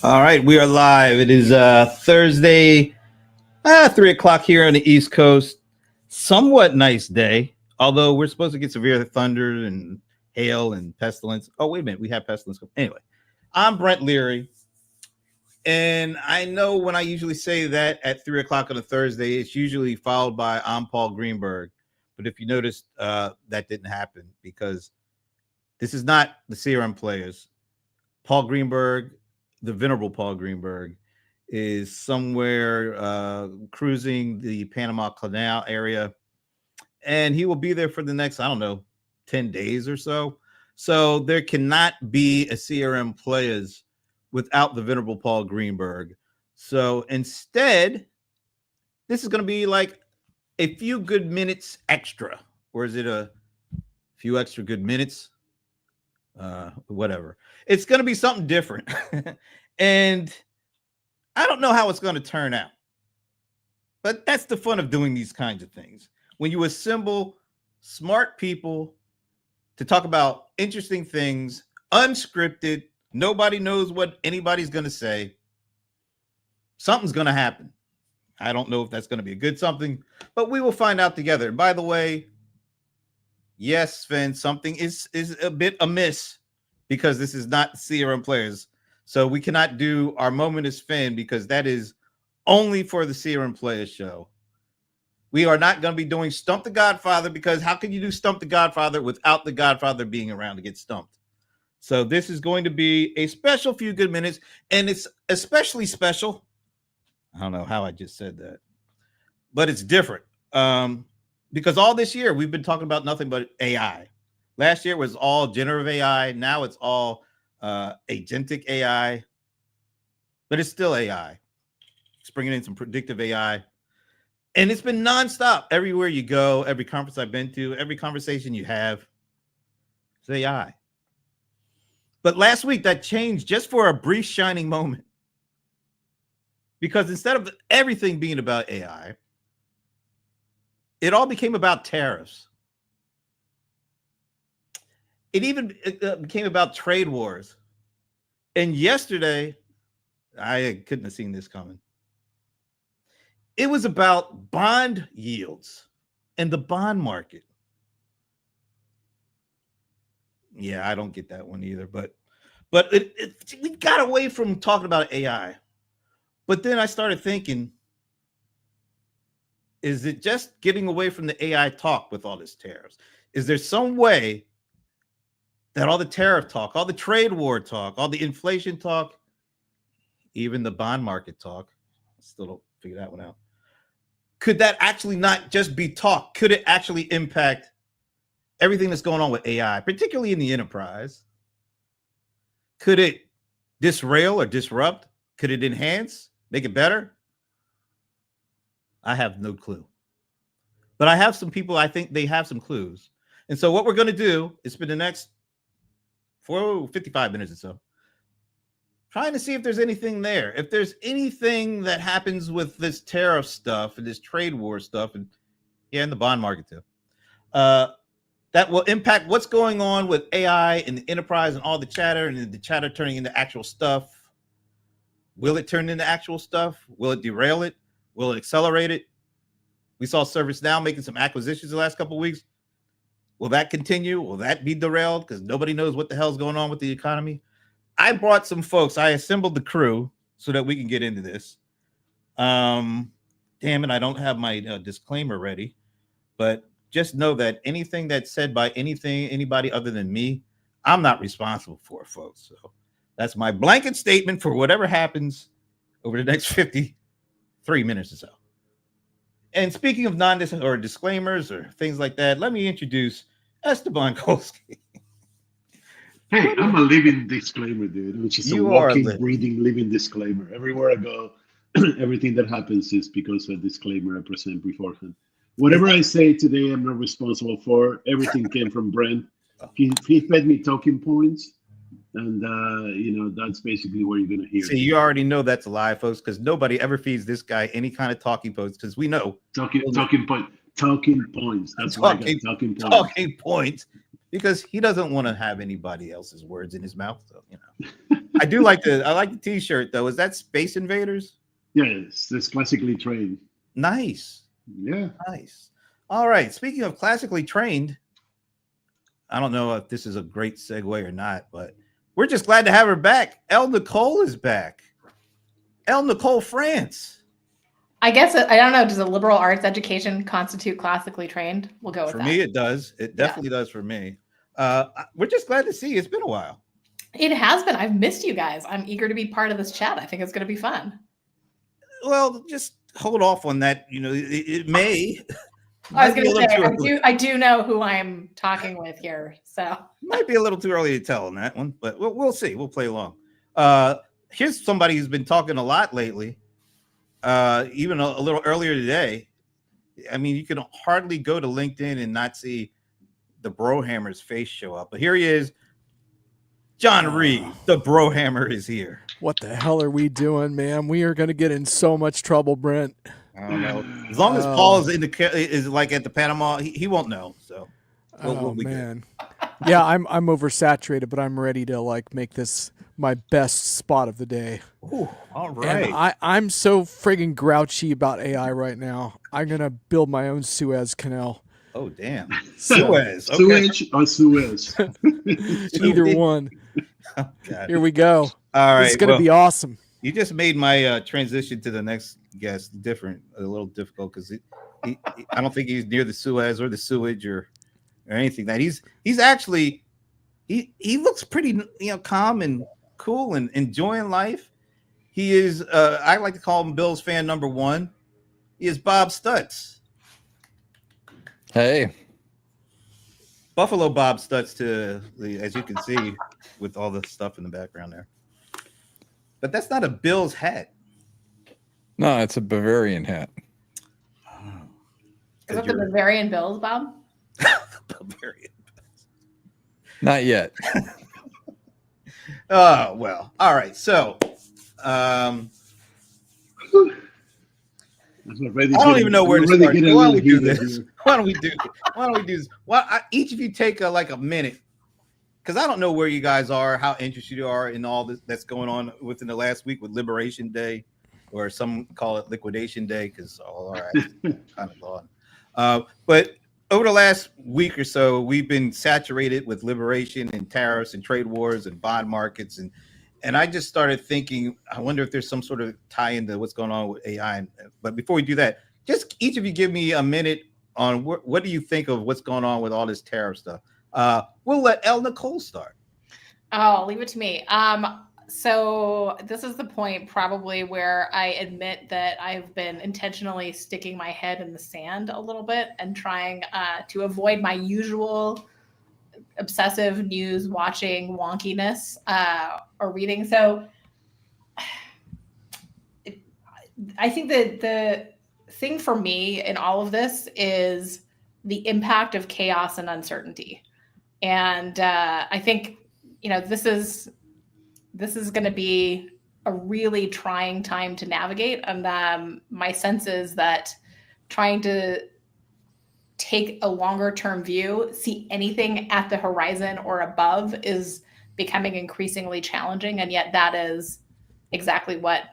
All right, we are live. It is Thursday, 3 o'clock here on the East Coast. Somewhat nice day, although we're supposed to get severe thunder and hail and pestilence. Oh, wait a minute, we have pestilence. Anyway, I'm Brent Leary, and I know when I usually say that at 3 o'clock on a Thursday, it's usually followed by I'm Paul Greenberg. But if you noticed, that didn't happen because this is not the CRM players. Paul Greenberg, the venerable Paul Greenberg, is somewhere cruising the Panama Canal area, and he will be there for the next, I don't know, 10 days or so. So there cannot be a CRM players without the venerable Paul Greenberg. So instead, this is going to be like a few good minutes extra, or is it a few extra good minutes? Whatever. It's going to be something different. And I don't know how it's going to turn out. But that's the fun of doing these kinds of things. When you assemble smart people to talk about interesting things, unscripted, nobody knows what anybody's going to say, something's going to happen. I don't know if that's going to be a good something, but we will find out together. And by the way, yes, Sven, something is a bit amiss because this is not CRM players. So we cannot do our moment is Sven because that is only for the CRM players show. We are not going to be doing Stump the Godfather because how can you do Stump the Godfather without the Godfather being around to get stumped? So this is going to be a special few good minutes, and it's especially special. I don't know how I just said that, but it's different. Because all this year we've been talking about nothing but AI. Last year was all generative AI. Now it's all agentic AI, but it's still AI. It's bringing in some predictive AI, and it's been nonstop everywhere you go. Every conference I've been to, every conversation you have, it's AI. But last week that changed just for a brief shining moment, because instead of everything being about AI, it all became about tariffs. It even became about trade wars. And yesterday, I couldn't have seen this coming. It was about bond yields and the bond market. Yeah, I don't get that one either. But we got away from talking about AI. But then I started thinking, is it just getting away from the AI talk with all this tariffs? Is there some way that all the tariff talk, all the trade war talk, all the inflation talk, even the bond market talk, I still don't figure that one out, could that actually not just be talk? Could it actually impact everything that's going on with AI, particularly in the enterprise? Could it disrail or disrupt? Could it enhance, make it better? I have no clue. But I have some people, I think they have some clues. And so what we're going to do is spend the next 55 minutes or so trying to see if there's anything there. If there's anything that happens with this tariff stuff and this trade war stuff, and the bond market too, that will impact what's going on with AI and the enterprise and all the chatter, and the chatter turning into actual stuff. Will it turn into actual stuff? Will it derail it? Will it accelerate it? We saw ServiceNow making some acquisitions the last couple of weeks. Will that continue? Will that be derailed? Because nobody knows what the hell's going on with the economy. I brought some folks. I assembled the crew so that we can get into this. Damn it, I don't have my disclaimer ready. But just know that anything that's said by anybody other than me, I'm not responsible for, folks. So that's my blanket statement for whatever happens over the next 53 minutes or so. And speaking of disclaimers or things like that, let me introduce Esteban Kolsky. Hey, I'm a living disclaimer, dude, which is a walking, breathing, living disclaimer. Everywhere I go, everything that happens is because of a disclaimer I present beforehand. Whatever I say today, I'm not responsible for. Everything came from Brent. He fed me talking points. And, that's basically what you're going to hear. See, you already know that's a lie, folks, because nobody ever feeds this guy any kind of talking points, because we know. Talking points. That's why I got talking points. Talking points. because he doesn't want to have anybody else's words in his mouth. So, I like the T-shirt though. Is that Space Invaders? Yes, it's classically trained. Nice. Yeah. Nice. All right. Speaking of classically trained, I don't know if this is a great segue or not, but we're just glad to have her back. Elle Nicole is back. Elle Nicole France. I guess I don't know. Does a liberal arts education constitute classically trained? We'll go with that. For me, it does. It definitely does for me. We're just glad to see you. It's been a while. It has been. I've missed you guys. I'm eager to be part of this chat. I think it's going to be fun. Well, just hold off on that. It may. I was going to say, I do know who I'm talking with here. So might be a little too early to tell on that one, but we'll see. We'll play along. Here's somebody who's been talking a lot lately. Even a little earlier today. I mean, you can hardly go to LinkedIn and not see the Brohammer's face show up. But here he is. John Reed, the Brohammer is here. What the hell are we doing, man? We are going to get in so much trouble, Brent. I don't know. As long as Paul is like at the Panama, he won't know. So we'll be man. Good. Yeah, I'm oversaturated, but I'm ready to make this my best spot of the day. Ooh, all right. And I'm so friggin' grouchy about AI right now. I'm gonna build my own Suez Canal. Oh damn, Suez. Okay. Sewage or Suez? Either one. Oh, here we go. All right, it's gonna be awesome. You just made my transition to the next guest a little difficult because I don't think he's near the Suez or the sewage or anything. That he's actually he looks pretty calm and cool and enjoying life. He is I like to call him Bills fan number one. He is Bob Stutz. Hey, Buffalo Bob Stutz, as you can see with all the stuff in the background there. But that's not a Bills hat. No, it's a Bavarian hat. Is that the Bavarian Bills, Bob? Bavarian Bills. Not yet. Oh, well. All right. So, I don't even know where to start. Why don't we do this? Why don't we do this? Well, each of you take a minute, because I don't know where you guys are, how interested you are in all this that's going on within the last week with Liberation Day, or some call it Liquidation Day, because all our actions kind of gone. But over the last week or so, we've been saturated with liberation and tariffs and trade wars and bond markets, and I just started thinking, I wonder if there's some sort of tie into what's going on with AI. But before we do that, just each of you give me a minute on what do you think of what's going on with all this tariff stuff. We'll let Elle Nicole start. Oh, leave it to me. So this is the point probably where I admit that I've been intentionally sticking my head in the sand a little bit and trying to avoid my usual obsessive news watching wonkiness or reading. So I think that the thing for me in all of this is the impact of chaos and uncertainty. And I think, this is going to be a really trying time to navigate. And my sense is that trying to take a longer term view, see anything at the horizon or above is becoming increasingly challenging. And yet that is exactly what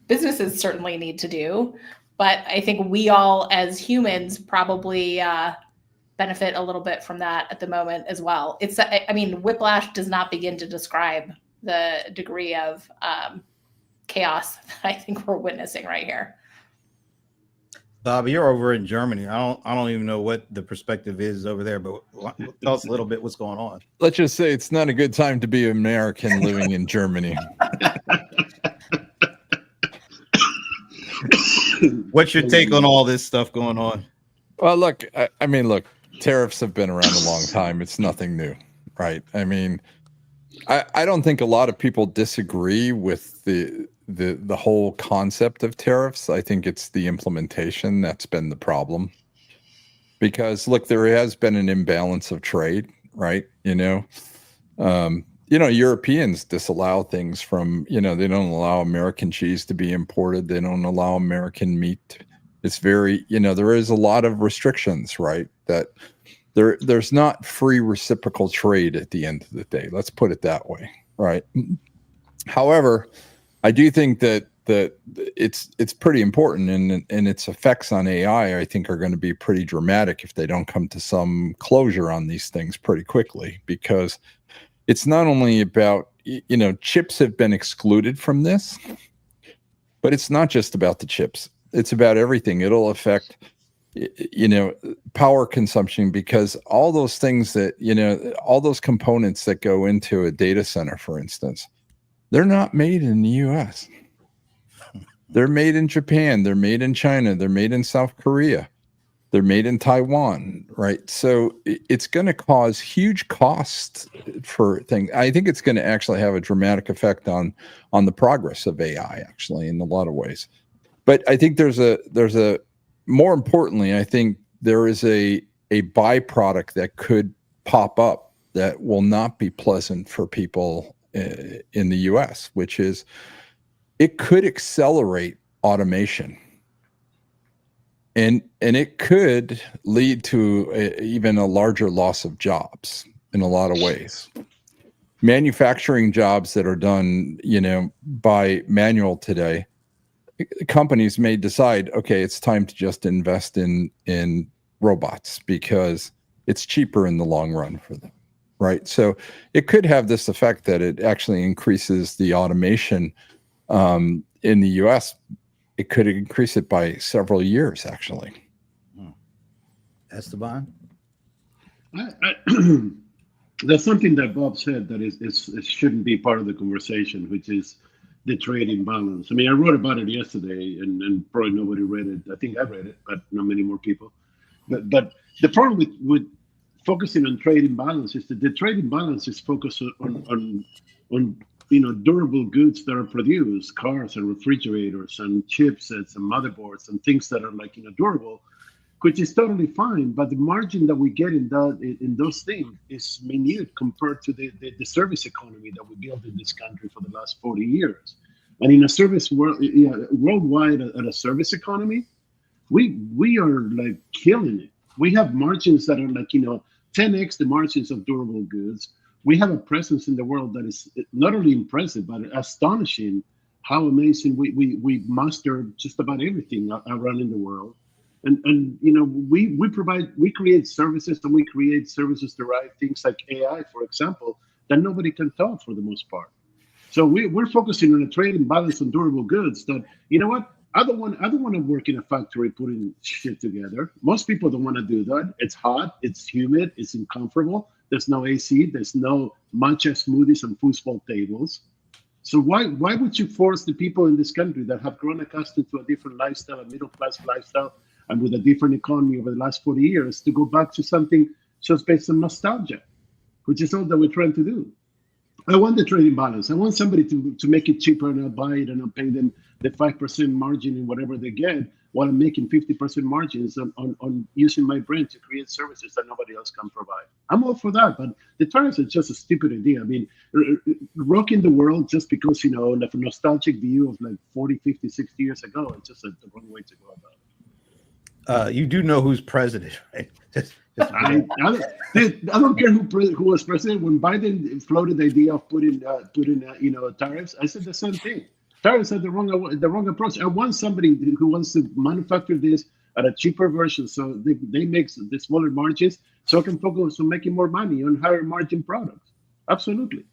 businesses certainly need to do. But I think we all as humans probably benefit a little bit from that at the moment as well. Whiplash does not begin to describe the degree of chaos that I think we're witnessing right here. Bob, you're over in Germany. I don't even know what the perspective is over there, but tell us a little bit what's going on. Let's just say it's not a good time to be an American living in Germany. What's your take on all this stuff going on? Well, look, tariffs have been around a long time. It's nothing new, right? I mean, I don't think a lot of people disagree with the whole concept of tariffs. I think it's the implementation that's been the problem. Because look, there has been an imbalance of trade, right? Europeans disallow things from, they don't allow American cheese to be imported. They don't allow American meat. It's very, there is a lot of restrictions, right? That there's not free reciprocal trade at the end of the day. Let's put it that way, right? However, I do think that it's pretty important, and its effects on AI, I think, are going to be pretty dramatic if they don't come to some closure on these things pretty quickly, because it's not only about, chips have been excluded from this, but it's not just about the chips. It's about everything. It'll affect, power consumption, because all those things that, all those components that go into a data center, for instance, they're not made in the US. They're made in Japan. They're made in China. They're made in South Korea. They're made in Taiwan, right? So it's going to cause huge costs for things. I think it's going to actually have a dramatic effect on the progress of AI, actually, in a lot of ways. But I think there's a more importantly, I think there is a byproduct that could pop up that will not be pleasant for people in the US, which is it could accelerate automation. And it could lead to even a larger loss of jobs in a lot of ways. Manufacturing jobs that are done, by manual today, companies may decide, okay, it's time to just invest in robots because it's cheaper in the long run for them, right? So it could have this effect that it actually increases the automation in the US. It could increase it by several years, actually. Esteban? There's something that Bob said that it shouldn't be part of the conversation, which is the trade imbalance. I mean, I wrote about it yesterday, and probably nobody read it. I think I read it, but not many more people. But the problem with focusing on trade imbalance is that the trade imbalance is focused on durable goods that are produced, cars and refrigerators and chipsets and motherboards and things that are durable, which is totally fine. But the margin that we get in those things is minute compared to the service economy that we built in this country for the last 40 years. And in a service worldwide, at a service economy, we are killing it. We have margins that are 10x the margins of durable goods. We have a presence in the world that is not only impressive, but astonishing how amazing we master just about everything around in the world. And we create services, and we create services to write things like AI, for example, that nobody can talk for the most part. So we're focusing on a trade imbalance on durable goods that, I don't want to work in a factory putting shit together. Most people don't want to do that. It's hot, it's humid, it's uncomfortable. There's no AC. There's no matcha smoothies and foosball tables. So why would you force the people in this country that have grown accustomed to a different lifestyle, a middle-class lifestyle, and with a different economy over the last 40 years, to go back to something just based on nostalgia, which is all that we're trying to do? I want the trading balance. I want somebody to make it cheaper, and I'll buy it, and I'll pay them the 5% margin in whatever they get, while I'm making 50% margins on using my brain to create services that nobody else can provide. I'm all for that, but the tariffs are just a stupid idea. I mean, rocking the world just because, a nostalgic view of 40, 50, 60 years ago, it's just the wrong way to go about it. You do know who's president, right? I don't care who was president. When Biden floated the idea of putting tariffs, I said the same thing. Tariffs are the wrong approach. I want somebody who wants to manufacture this at a cheaper version, so they make the smaller margins, so I can focus on making more money on higher margin products. Absolutely.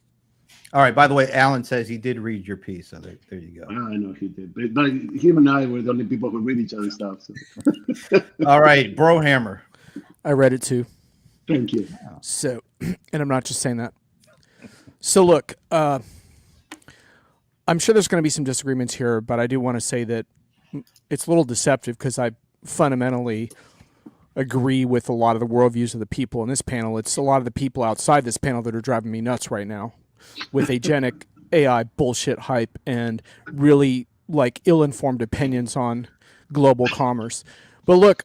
All right. By the way, Alan says he did read your piece, so there you go. I know he did, but him and I were the only people who read each other's stuff. So. All right, Brohammer. I read it too. Thank you. So, and I'm not just saying that. So look, I'm sure there's going to be some disagreements here, but I do want to say that it's a little deceptive because I fundamentally agree with a lot of the worldviews of the people in this panel. It's a lot of the people outside this panel that are driving me nuts right now with agentic AI bullshit hype and really ill-informed opinions on global commerce. But look,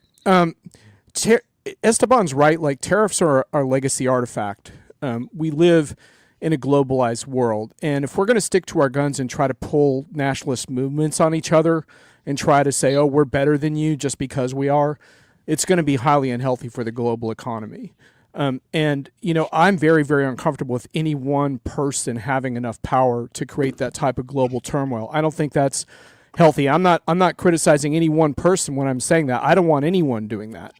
Esteban's right. Tariffs are our legacy artifact. We live in a globalized world. And if we're going to stick to our guns and try to pull nationalist movements on each other and try to say, oh, we're better than you just because we are, it's going to be highly unhealthy for the global economy. And, I'm very, very uncomfortable with any one person having enough power to create that type of global turmoil. I don't think that's healthy. I'm not criticizing any one person when I'm saying that. I don't want anyone doing that.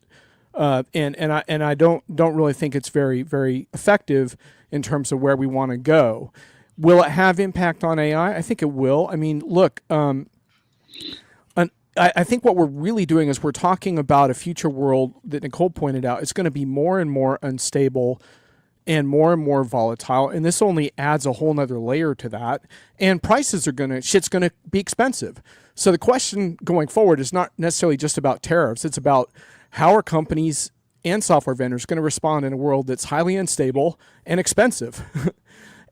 And I don't really think it's very, very effective in terms of where we want to go. Will it have impact on AI? I think it will. I mean, look, I think what we're really doing is we're talking about a future world that Nicole pointed out. It's going to be more and more unstable and more volatile. And this only adds a whole nother layer to that. And shit's going to be expensive. So the question going forward is not necessarily just about tariffs. It's about how are companies and software vendors going to respond in a world that's highly unstable and expensive.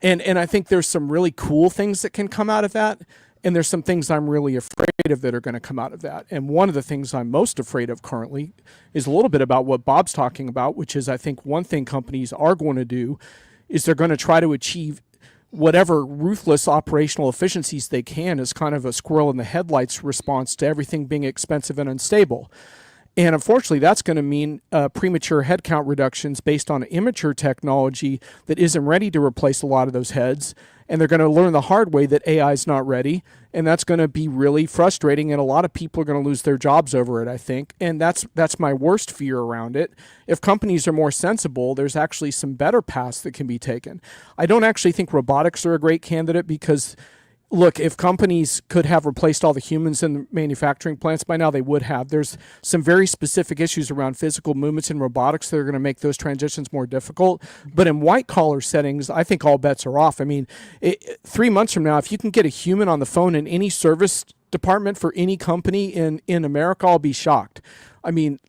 And I think there's some really cool things that can come out of that. And there's some things I'm really afraid of that are going to come out of that. And one of the things I'm most afraid of currently is a little bit about what Bob's talking about, which is I think one thing companies are going to do is they're going to try to achieve whatever ruthless operational efficiencies they can as kind of a squirrel in the headlights response to everything being expensive and unstable. And unfortunately, that's going to mean premature headcount reductions based on immature technology that isn't ready to replace a lot of those heads. And they're going to learn the hard way that AI is not ready. And that's going to be really frustrating. And a lot of people are going to lose their jobs over it, I think. And that's my worst fear around it. If companies are more sensible, there's actually some better paths that can be taken. I don't actually think robotics are a great candidate because, look, if companies could have replaced all the humans in the manufacturing plants by now, they would have. There's some very specific issues around physical movements in robotics that are going to make those transitions more difficult. But in white-collar settings, I think all bets are off. I mean, 3 months from now, if you can get a human on the phone in any service department for any company in America, I'll be shocked. I mean,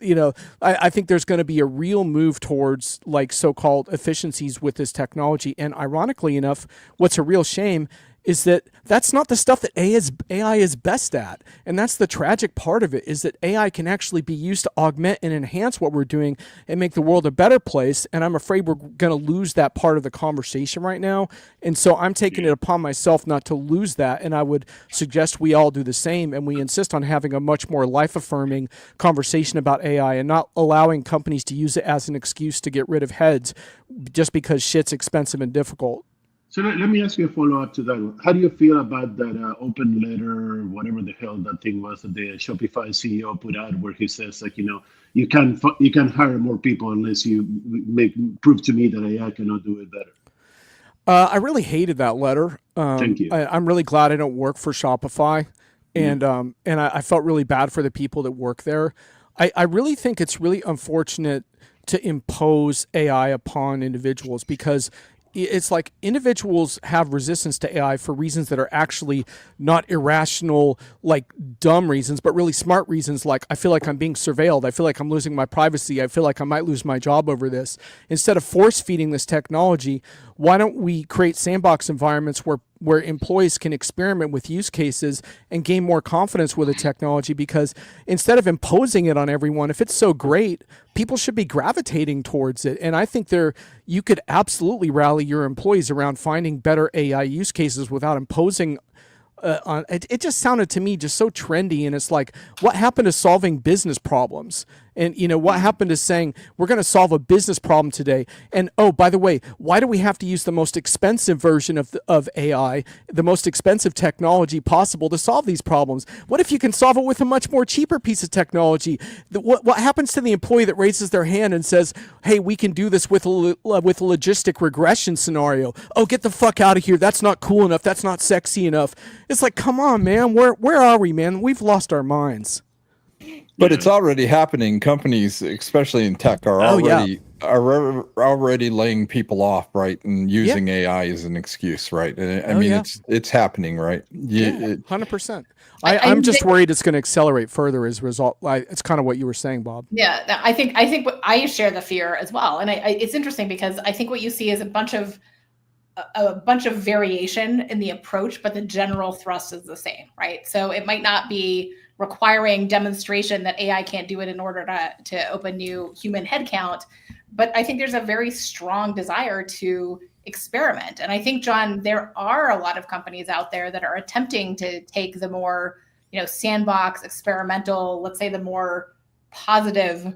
I think there's going to be a real move towards like so-called efficiencies with this technology. And ironically enough, what's a real shame is that that's not the stuff that AI is best at. And that's the tragic part of it, is that AI can actually be used to augment and enhance what we're doing and make the world a better place. And I'm afraid we're going to lose that part of the conversation right now. And so I'm taking it upon myself not to lose that. And I would suggest we all do the same. And we insist on having a much more life-affirming conversation about AI and not allowing companies to use it as an excuse to get rid of heads just because shit's expensive and difficult. So let me ask you a follow-up to that. How do you feel about that open letter, whatever the hell that thing was that the Shopify CEO put out, where he says, like, you can hire more people unless you prove to me that AI cannot do it better. I really hated that letter. Thank you. I'm really glad I don't work for Shopify, and I felt really bad for the people that work there. I really think it's really unfortunate to impose AI upon individuals because it's like individuals have resistance to AI for reasons that are actually not irrational, like dumb reasons, but really smart reasons. Like, I feel like I'm being surveilled. I feel like I'm losing my privacy. I feel like I might lose my job over this. Instead of force feeding this technology, why don't we create sandbox environments where employees can experiment with use cases and gain more confidence with the technology? Because instead of imposing it on everyone, if it's so great, people should be gravitating towards it. And I think you could absolutely rally your employees around finding better AI use cases without imposing on it. It just sounded to me just so trendy. And it's like, what happened to solving business problems? And, what happened to saying we're going to solve a business problem today? And, oh, by the way, why do we have to use the most expensive version of AI, the most expensive technology possible to solve these problems? What if you can solve it with a much more cheaper piece of technology? What happens to the employee that raises their hand and says, hey, we can do this with a logistic regression scenario? Oh, get the fuck out of here. That's not cool enough. That's not sexy enough. It's like, come on, man. Where are we, man? We've lost our minds. But it's already happening. Companies, especially in tech, are already laying people off, right, and using AI as an excuse, right? And I mean, it's happening, right? 100%. I'm just worried it's going to accelerate further as a result. It's kind of what you were saying, Bob. Yeah, I think I share the fear as well, and it's interesting because I think what you see is a bunch of variation in the approach, but the general thrust is the same, right? So it might not be requiring demonstration that AI can't do it in order to open new human headcount. But I think there's a very strong desire to experiment. And I think, John, there are a lot of companies out there that are attempting to take the more, sandbox, experimental, let's say the more positive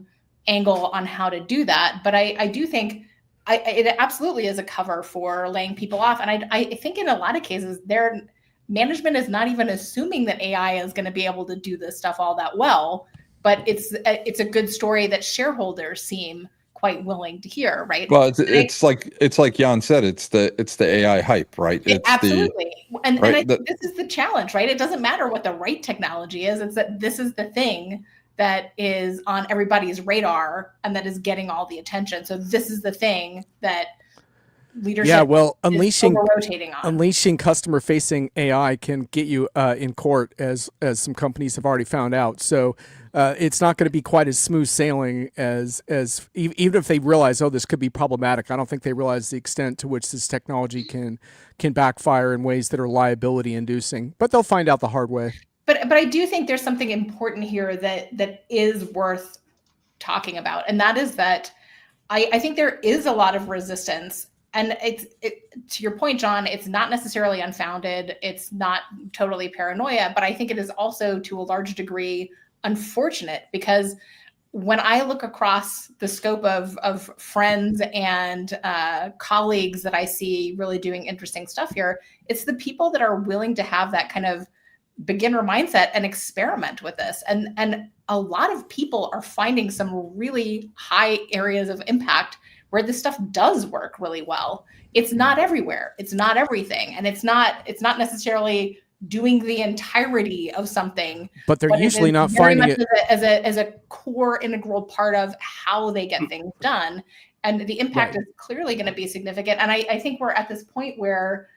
angle on how to do that. But I do think it absolutely is a cover for laying people off. And I think in a lot of cases, their management is not even assuming that AI is going to be able to do this stuff all that well. But it's a good story that shareholders seem quite willing to hear, right? Well, it's like Jan said, it's the AI hype, right? It's absolutely. And right, I think this is the challenge, right? It doesn't matter what the right technology is. It's that this is the thing that is on everybody's radar and that is getting all the attention. So this is the thing that leadership unleashing customer-facing AI can get you in court, as some companies have already found out. So it's not going to be quite as smooth sailing as even if they realize, oh, this could be problematic. I don't think they realize the extent to which this technology can backfire in ways that are liability-inducing. But they'll find out the hard way. But I do think there's something important here that is worth talking about, and that is that I think there is a lot of resistance. And to your point, John, it's not necessarily unfounded. It's not totally paranoia, but I think it is also to a large degree unfortunate, because when I look across the scope of friends and colleagues that I see really doing interesting stuff here, it's the people that are willing to have that kind of beginner mindset and experiment with this. And a lot of people are finding some really high areas of impact where this stuff does work really well. It's not everywhere. It's not everything. And it's not necessarily doing the entirety of something. But they're usually not finding it as a core integral part of how they get things done. And the impact is clearly going to be significant. And I think we're at this point where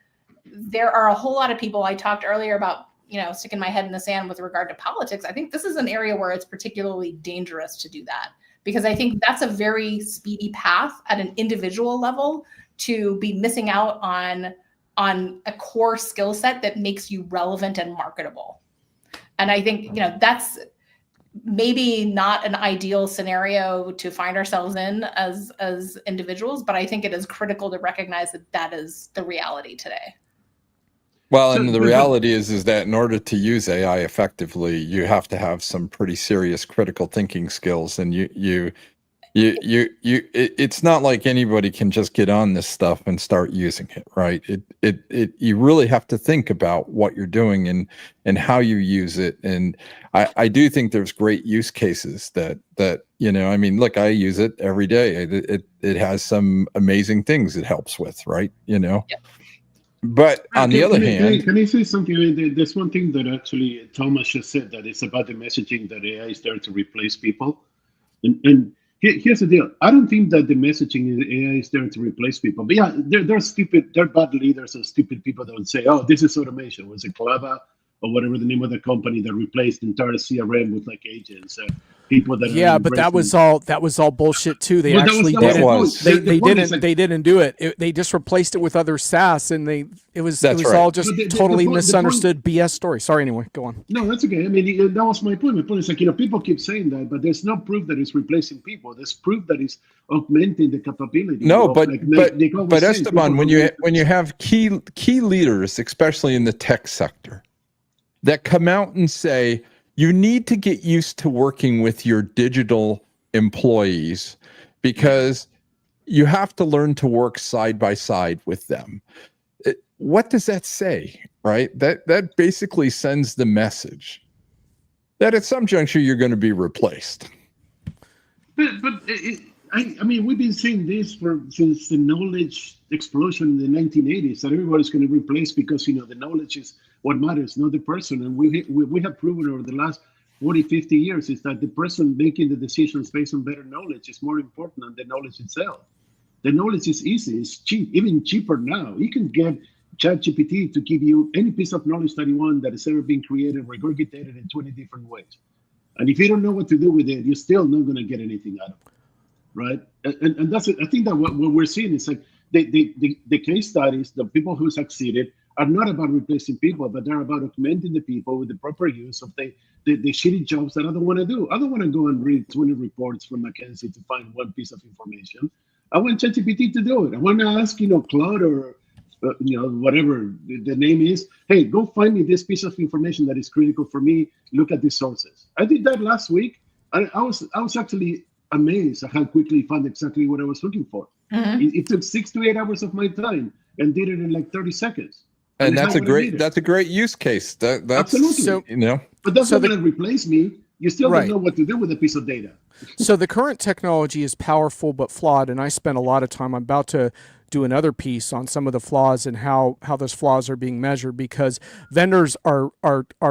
there are a whole lot of people. I talked earlier about, sticking my head in the sand with regard to politics. I think this is an area where it's particularly dangerous to do that, because I think that's a very speedy path at an individual level to be missing out on a core skill set that makes you relevant and marketable. And I think, that's maybe not an ideal scenario to find ourselves in as individuals, but I think it is critical to recognize that that is the reality today. Well, and the reality is that in order to use AI effectively, you have to have some pretty serious critical thinking skills. And it's not like anybody can just get on this stuff and start using it, right? You really have to think about what you're doing and how you use it. And I do think there's great use cases that look, I use it every day. It has some amazing things it helps with, right? Yep. But on the other hand, can I say something? There's one thing that actually Thomas just said, that it's about the messaging that AI is there to replace people. And here's the deal. I don't think that the messaging in AI is there to replace people. But yeah, they're bad leaders and stupid people that would say, oh, this is automation. Was it Clava or whatever the name of the company that replaced the entire CRM with like agents? People that but that was all bullshit too. They actually didn't do it. They just replaced it with other SaaS, and it was all just totally misunderstood BS story. Sorry, anyway, go on. No, that's okay. I mean, that was my point. My point is like, people keep saying that, but there's no proof that it's replacing people. There's proof that it's augmenting the capability. No, but Esteban, when you have key leaders, especially in the tech sector, that come out and say, you need to get used to working with your digital employees because you have to learn to work side by side with them. What does that say, right? That basically sends the message that at some juncture you're going to be replaced. I mean, we've been saying this since the knowledge explosion in the 1980s, that everybody's going to replace because, the knowledge is what matters, not the person. And we have proven over the last 40, 50 years is that the person making the decisions based on better knowledge is more important than the knowledge itself. The knowledge is easy, it's cheap, even cheaper now. You can get ChatGPT to give you any piece of knowledge that you want that has ever been created, regurgitated in 20 different ways. And if you don't know what to do with it, you're still not going to get anything out of it, right? And that's it. I think that what we're seeing is like the case studies, the people who succeeded, are not about replacing people, but they're about augmenting the people with the proper use of the shitty jobs that I don't want to do. I don't want to go and read 20 reports from McKinsey to find one piece of information. I want ChatGPT to do it. I want to ask, Claude or, whatever the name is, hey, go find me this piece of information that is critical for me. Look at the sources. I did that last week. I was actually amazed at how quickly it found exactly what I was looking for. It took 6 to 8 hours of my time and did it in like 30 seconds. And that's a great use case. That's absolutely, so, you know. But that's not going to replace me. You still don't know what to do with a piece of data. So the current technology is powerful but flawed, and I spent a lot of time. I'm about to do another piece on some of the flaws and how those flaws are being measured, because vendors are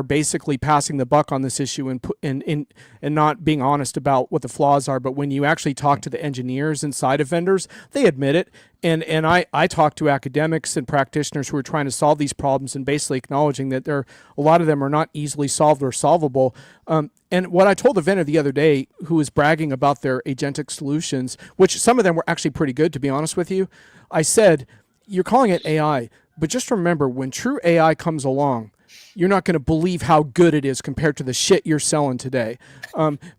basically passing the buck on this issue and not being honest about what the flaws are. But when you actually talk to the engineers inside of vendors, they admit it. And I talk to academics and practitioners who are trying to solve these problems and basically acknowledging that a lot of them are not easily solved or solvable. And what I told the vendor the other day, who was bragging about their agentic solutions, which some of them were actually pretty good, to be honest with you, I said, you're calling it AI, but just remember, when true AI comes along, you're not going to believe how good it is compared to the shit you're selling today.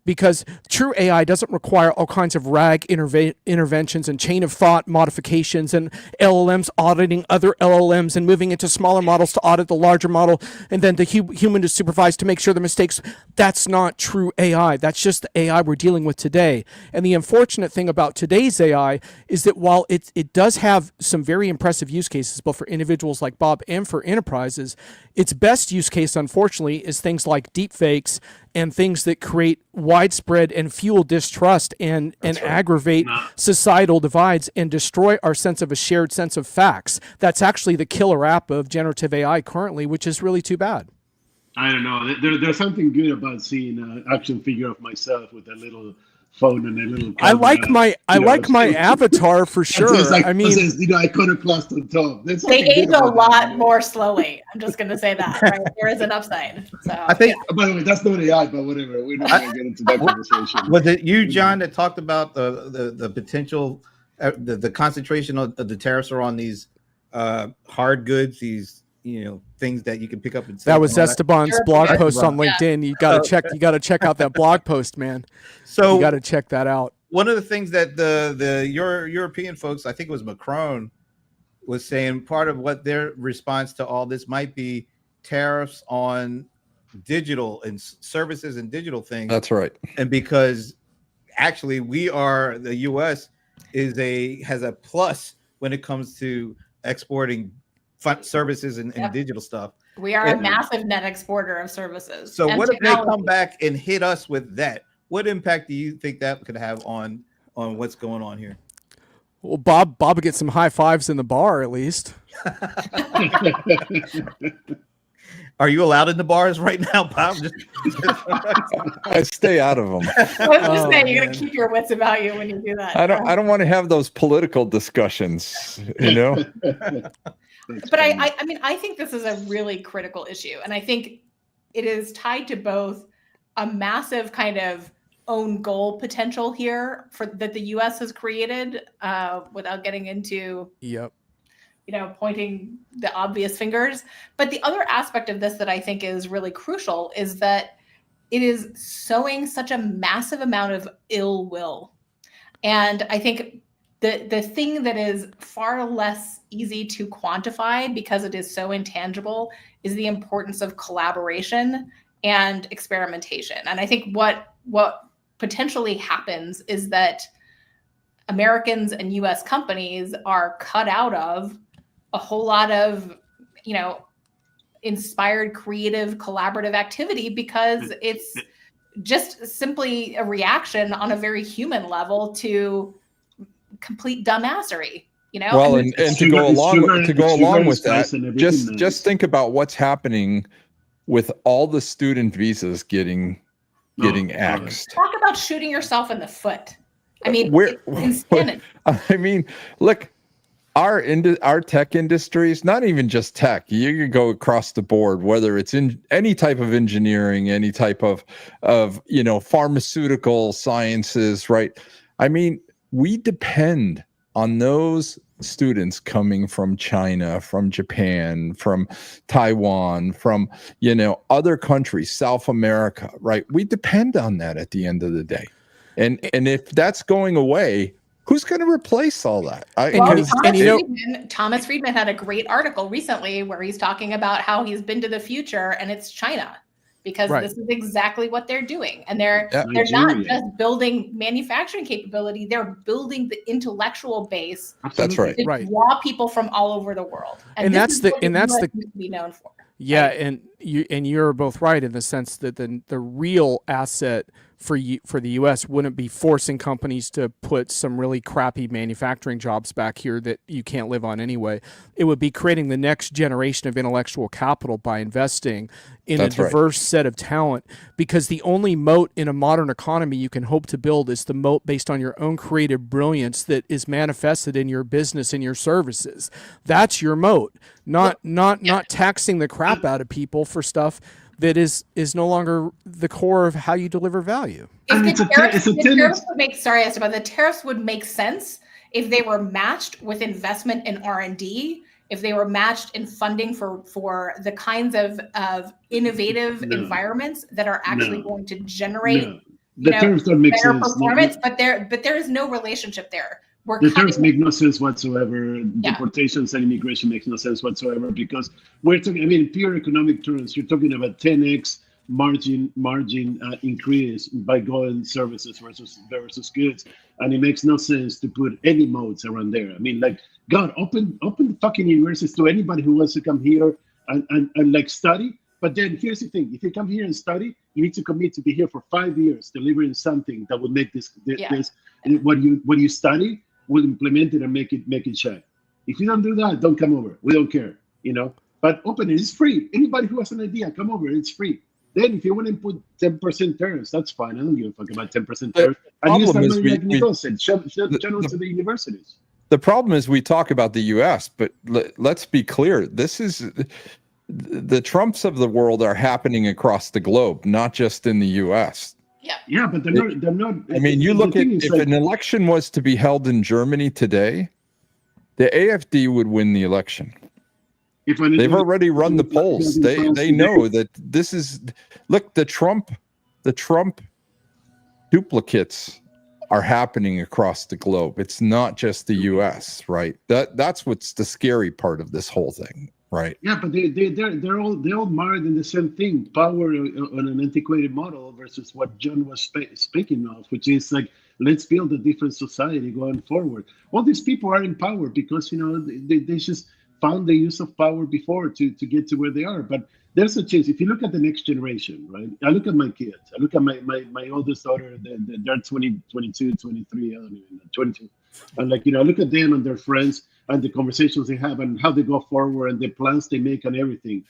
Because true AI doesn't require all kinds of RAG interventions and chain of thought modifications and LLMs auditing other LLMs and moving into smaller models to audit the larger model and then the human to supervise to make sure the mistakes. That's not true AI. That's just the AI we're dealing with today. And the unfortunate thing about today's AI is that while it does have some very impressive use cases, both for individuals like Bob and for enterprises, its best use case, unfortunately, is things like deepfakes and things that create widespread and fuel distrust and aggravate societal divides and destroy our sense of a shared sense of facts. That's actually the killer app of generative AI currently, which is really too bad. I don't know. There's something good about seeing an action figure of myself with a little phone and a little camera. I like my avatar for sure. Like, I mean, iconoclast on top. They age a lot more slowly. I'm just going to say that. Right? There is an upside. So I think. By the way, that's not AI, but whatever. We're not going to get into that conversation. Was it you, John, that talked about the potential, the concentration of the tariffs are on these hard goods, these things that you can pick up and sell? That was Esteban's blog post on LinkedIn. You got to check out that blog post, man. So you got to check that out. One of the things that the European folks, I think it was Macron, was saying part of what their response to all this might be tariffs on digital and services and digital things. That's right. And because actually the U.S. has a plus when it comes to exporting services and digital stuff. We are a massive net exporter of services. So what if they come back and hit us with that? What impact do you think that could have on what's going on here? Well, Bob would get some high fives in the bar at least. Are you allowed in the bars right now, Bob? I stay out of them. I was just saying, you're gonna keep your wits about you when you do that. I don't want to have those political discussions, But I think this is a really critical issue, and I think it is tied to both a massive kind of own goal potential here that the U.S. has created, without getting into pointing the obvious fingers. But the other aspect of this that I think is really crucial is that it is sowing such a massive amount of ill will, and I think the thing that is far less easy to quantify because it is so intangible is the importance of collaboration and experimentation. And I think what potentially happens is that Americans and US companies are cut out of a whole lot of, inspired, creative, collaborative activity because it's just simply a reaction on a very human level to complete dumbassery, Well, and to go along with that, just think about what's happening with all the student visas getting axed. Talk about shooting yourself in the foot. I mean, insanity. I mean, look, our tech industries, not even just tech, you could go across the board, whether it's in any type of engineering, any type of pharmaceutical sciences, right? I mean, we depend on those students coming from China, from Japan, from Taiwan, from other countries, South America, right? We depend on that at the end of the day. And if that's going away, who's going to replace all that? Thomas Friedman had a great article recently where he's talking about how he's been to the future and it's China. because Right. this is exactly what they're doing. And they're not Nigeria. just building manufacturing capability, they're building the intellectual base That's right. to Right. draw people from all over the world. And this that's is the- what and that's US the- used to be known for. Yeah, Right? and you're both right in the sense that the real asset for the U.S. wouldn't be forcing companies to put some really crappy manufacturing jobs back here that you can't live on anyway. It would be creating the next generation of intellectual capital by investing in That's a right. diverse set of talent, because the only moat in a modern economy you can hope to build is the moat based on your own creative brilliance that is manifested in your business and your services. That's your moat, not taxing the crap out of people for stuff that is no longer the core of how you deliver value. And If it's a the tariffs would make, sorry, Esteban, the tariffs would make sense if they were matched with investment in R&D, if they were matched in funding for the kinds of innovative environments that are actually going to generate The terms don't make better sense. performance, but there is no relationship there. The terms make no sense whatsoever. Yeah. Deportations and immigration makes no sense whatsoever, because we're talking, I mean, pure economic terms, you're talking about 10x margin increase by going services versus goods. And it makes no sense to put any modes around there. I mean, like, God, open the fucking universities to anybody who wants to come here and like study. But then here's the thing: if you come here and study, you need to commit to be here for 5 years, delivering something that will make this what you study will implement it and make it shine. If you don't do that, don't come over. We don't care, you know. But open it, it's free. Anybody who has an idea, come over. It's free. Then if you want to put 10% tariffs, that's fine. I don't give a fuck about 10% tariffs. And use that money like Nicole said, channel to the universities. The problem is we talk about the U.S., but let's be clear. This is the Trumps of the world are happening across the globe, not just in the U.S. Yeah, but they're not. I mean, you look at if an election was to be held in Germany today, the AfD would win the election. They've already run the polls. They know that this is, look, the Trump duplicates are happening across the globe. It's not just the US, right? That's what's the scary part of this whole thing, right? Yeah, but they're all marred in the same thing: power on an antiquated model versus what John was speaking of, which is like, let's build a different society going forward. All these people are in power because, you know, they just found the use of power before to get to where they are. But there's a change. If you look at the next generation, right? I look at my kids. I look at my oldest daughter. They're 20, 22, 23, I don't even know, 22. And like, you know, I look at them and their friends and the conversations they have and how they go forward and the plans they make and everything.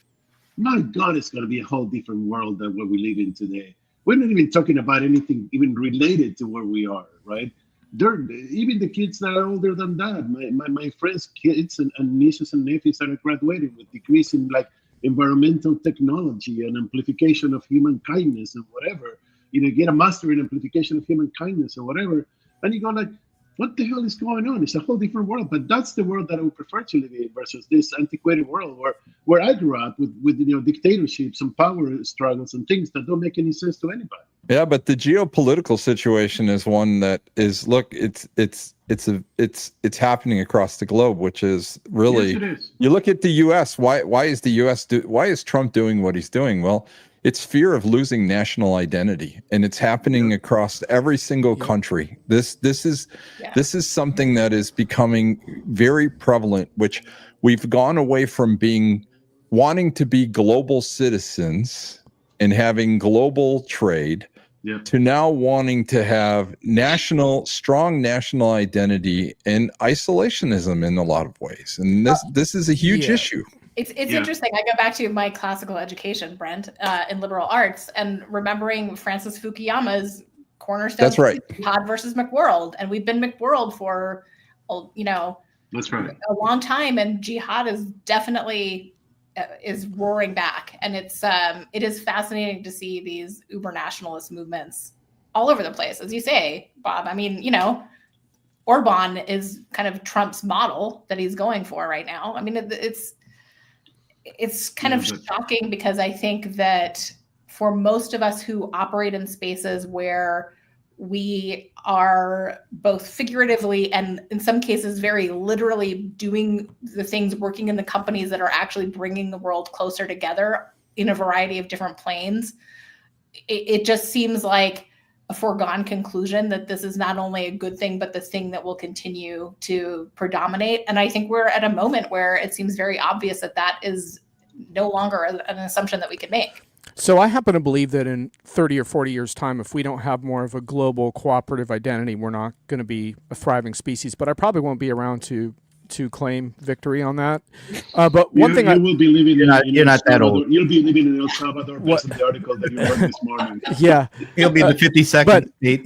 My God, it's going to be a whole different world than what we live in today. We're not even talking about anything even related to where we are, right? Even the kids that are older than that, my friends' kids and nieces and nephews that are graduating with degrees in like environmental technology and amplification of human kindness and whatever, you know, get a master in amplification of human kindness or whatever, and you go like, what the hell is going on? It's a whole different world. But that's the world that I would prefer to live in versus this antiquated world where I grew up with you know, dictatorships and power struggles and things that don't make any sense to anybody. Yeah, but the geopolitical situation is one that is, look, it's happening across the globe, which is really, yes, it is. You look at the US, why is Trump doing what he's doing? Well, it's fear of losing national identity, and it's happening across every single country. This is something that is becoming very prevalent, which we've gone away from wanting to be global citizens and having global trade to now wanting to have strong national identity and isolationism in a lot of ways. And this is a huge issue. It's interesting. I go back to my classical education, Brent, in liberal arts, and remembering Francis Fukuyama's cornerstone. That's right. Jihad versus McWorld, and we've been McWorld for, you know, that's right, a long time, and jihad is definitely is roaring back, and it is fascinating to see these uber nationalist movements all over the place, as you say, Bob. I mean, you know, Orban is kind of Trump's model that he's going for right now. I mean, it's kind of shocking, because I think that for most of us who operate in spaces where we are both figuratively and in some cases very literally doing the things, working in the companies that are actually bringing the world closer together, in a variety of different planes, it just seems like a foregone conclusion that this is not only a good thing, but the thing that will continue to predominate. And I think we're at a moment where it seems very obvious that that is no longer an assumption that we can make. So I happen to believe that in 30 or 40 years' time, if we don't have more of a global cooperative identity, we're not going to be a thriving species. But I probably won't be around to claim victory on that. But one thing you will be living you're not that old. You'll be living in El Salvador based on the article that you wrote this morning. Yeah. He'll be the 52nd state.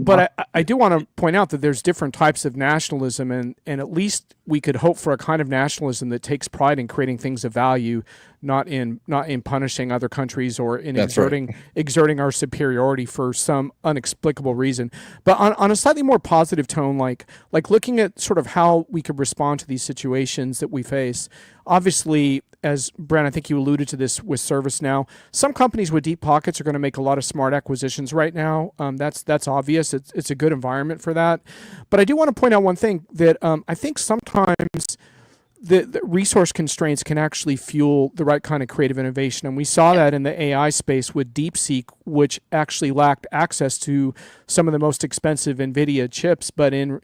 But I do want to point out that there's different types of nationalism, and at least we could hope for a kind of nationalism that takes pride in creating things of value, not in punishing other countries or in exerting our superiority for some inexplicable reason. But on a slightly more positive tone, like looking at sort of how we could respond to these situations that we face. Obviously, as Brent, I think you alluded to this with ServiceNow, some companies with deep pockets are going to make a lot of smart acquisitions right now. That's obvious. It's a good environment for that. But I do want to point out one thing that I think sometimes the resource constraints can actually fuel the right kind of creative innovation. And we saw that in the AI space with DeepSeek, which actually lacked access to some of the most expensive NVIDIA chips, but in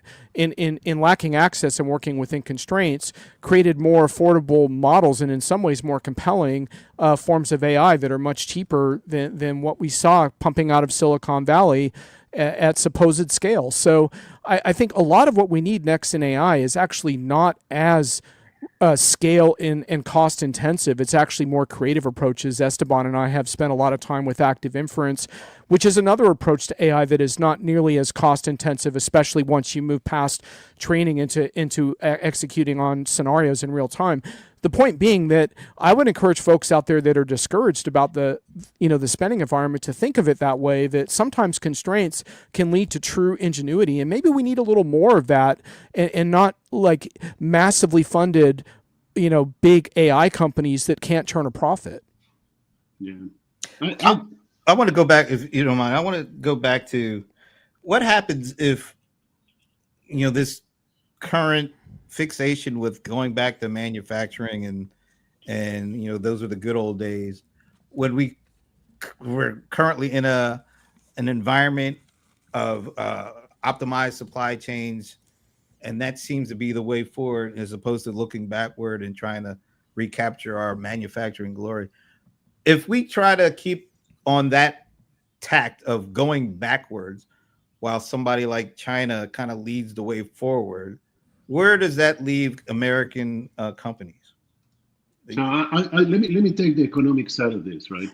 lacking access and working within constraints, created more affordable models and in some ways more compelling forms of AI that are much cheaper than what we saw pumping out of Silicon Valley at supposed scale. So I think a lot of what we need next in AI is actually not as scale and cost intensive. It's actually more creative approaches. Esteban and I have spent a lot of time with active inference, which is another approach to AI that is not nearly as cost intensive, especially once you move past training into executing on scenarios in real time. The point being that I would encourage folks out there that are discouraged about the spending environment to think of it that way, that sometimes constraints can lead to true ingenuity. And maybe we need a little more of that and not like massively funded, big AI companies that can't turn a profit. Yeah. I want to go back, if you don't mind. I want to go back to what happens if, this current fixation with going back to manufacturing and those are the good old days when we're currently in an environment of optimized supply chains, and that seems to be the way forward as opposed to looking backward and trying to recapture our manufacturing glory. If we try to keep on that tact of going backwards while somebody like China kind of leads the way forward, where does that leave American companies? So let me take the economic side of this, right?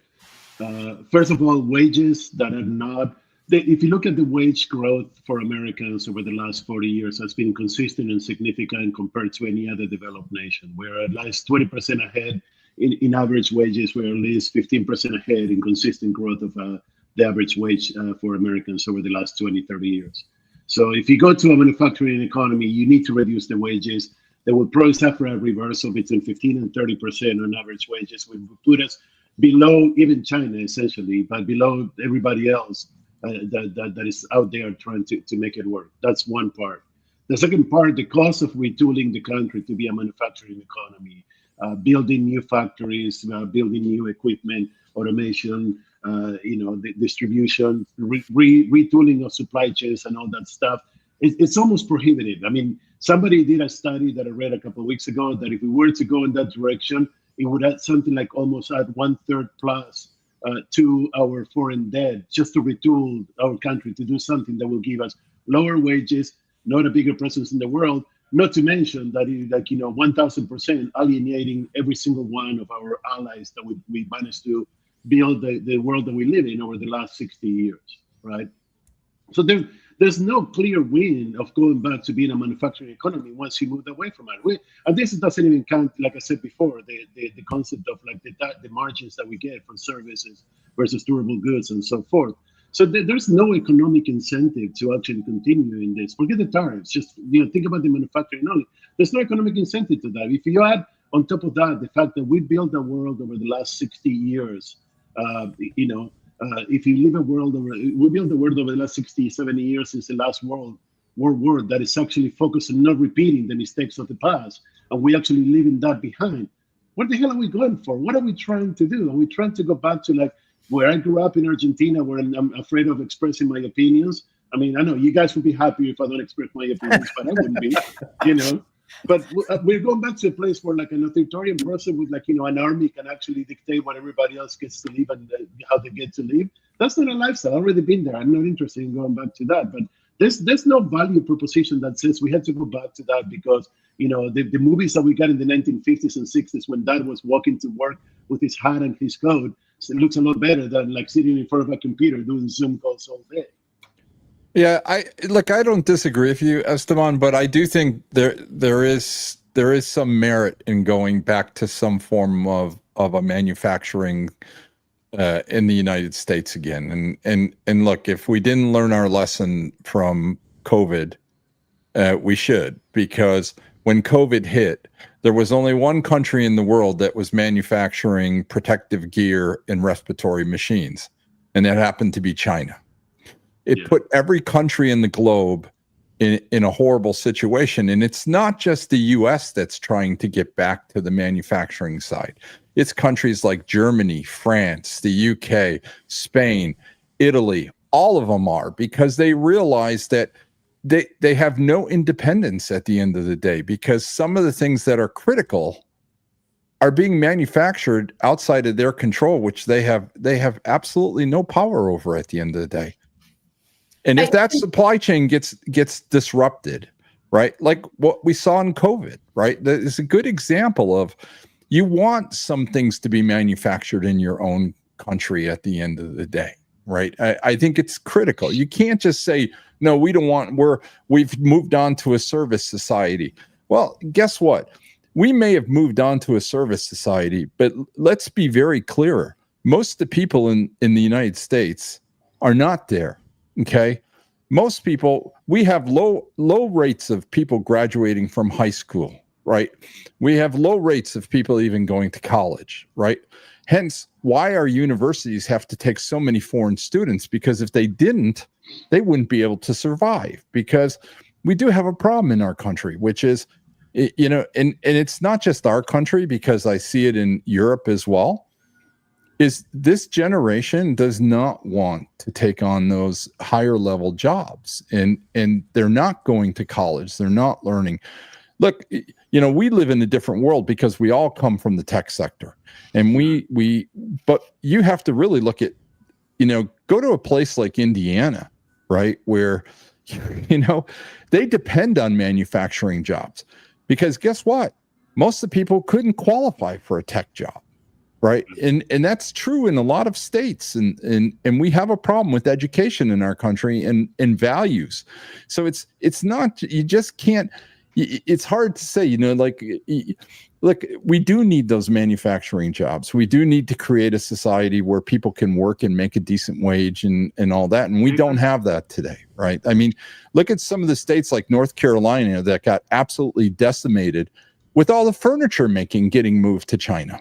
First of all, wages that are not, if you look at the wage growth for Americans over the last 40 years, has been consistent and significant compared to any other developed nation. We're at least 20% ahead in average wages. We're at least 15% ahead in consistent growth of the average wage for Americans over the last 20, 30 years. So if you go to a manufacturing economy, you need to reduce the wages. They will probably suffer a reversal between 15 and 30% on average wages, which would put us below even China, essentially, but below everybody else that is out there trying to make it work. That's one part. The second part, the cost of retooling the country to be a manufacturing economy, building new factories, building new equipment, automation, the distribution, retooling of supply chains and all that stuff. It's almost prohibitive. I mean, somebody did a study that I read a couple of weeks ago that if we were to go in that direction, it would add something like almost add 1/3 plus to our foreign debt just to retool our country to do something that will give us lower wages, not a bigger presence in the world, not to mention that it, 1,000% alienating every single one of our allies that we managed to build the world that we live in over the last 60 years, right? So there's no clear win of going back to being a manufacturing economy once you move away from it. And this doesn't even count, like I said before, the concept of like the margins that we get from services versus durable goods and so forth. So there's no economic incentive to actually continue in this. Forget the tariffs. Just think about the manufacturing only. There's no economic incentive to that. If you add on top of that the fact that we built a world over the last 60 years, if you live we built the world over the last 60, 70 years since the last World War that is actually focused on not repeating the mistakes of the past, and we actually leaving that behind. what the hell are we going for? What are we trying to do? Are we trying to go back to like where I grew up in Argentina, where I'm afraid of expressing my opinions? I mean, I know you guys would be happy if I don't express my opinions, but I wouldn't be, you know. But we're going back to a place where like an authoritarian person with like, you know, an army can actually dictate what everybody else gets to live and how they get to live. That's not a lifestyle. I've already been there. I'm not interested in going back to that. But there's no value proposition that says we have to go back to that because, you know, the movies that we got in the 1950s and 60s when Dad was walking to work with his hat and his coat, so it looks a lot better than like sitting in front of a computer doing Zoom calls all day. Yeah, I don't disagree with you, Esteban, but I do think there is some merit in going back to some form of a manufacturing in the United States again. And look, if we didn't learn our lesson from COVID, we should, because when COVID hit, there was only one country in the world that was manufacturing protective gear and respiratory machines, and that happened to be China. It put every country in the globe in a horrible situation. And it's not just the US that's trying to get back to the manufacturing side. It's countries like Germany, France, the UK, Spain, Italy, all of them are, because they realize that they have no independence at the end of the day, because some of the things that are critical are being manufactured outside of their control, which they have absolutely no power over at the end of the day. And if that supply chain gets disrupted, right, like what we saw in COVID, right, that is a good example of, you want some things to be manufactured in your own country at the end of the day, right? I think it's critical. You can't just say, no, we don't want, we've moved on to a service society. Well, guess what? We may have moved on to a service society, but let's be very clear. Most of the people in the United States are not there. Okay. Most people, we have low rates of people graduating from high school, right? We have low rates of people even going to college, right? Hence, why our universities have to take so many foreign students, because if they didn't, they wouldn't be able to survive, because we do have a problem in our country, which is, you know, and it's not just our country, because I see it in Europe as well, is this generation does not want to take on those higher level jobs, and they're not going to college. They're not learning. Look, you know, we live in a different world because we all come from the tech sector, and but you have to really look at, you know, go to a place like Indiana, right, where, you know, they depend on manufacturing jobs, because guess what? Most of the people couldn't qualify for a tech job. Right. And that's true in a lot of states. And we have a problem with education in our country and values. So it's not, you just can't, it's hard to say, you know, like, look, we do need those manufacturing jobs. We do need to create a society where people can work and make a decent wage and all that. And we don't have that today. Right. I mean, look at some of the states like North Carolina that got absolutely decimated with all the furniture making getting moved to China.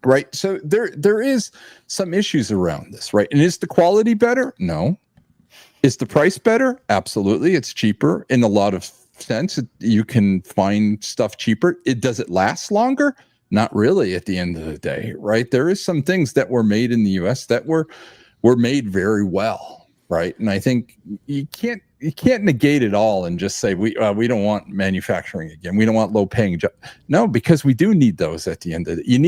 Right. So there is some issues around this. Right. And is the quality better? No. Is the price better? Absolutely. It's cheaper in a lot of sense. You can find stuff cheaper. Does it last longer? Not really at the end of the day. Right. There is some things that were made in the US that were made very well. Right. And I think you can't negate it all and just say we don't want manufacturing again. We don't want low paying jobs. No, because we do need those at the end of it. You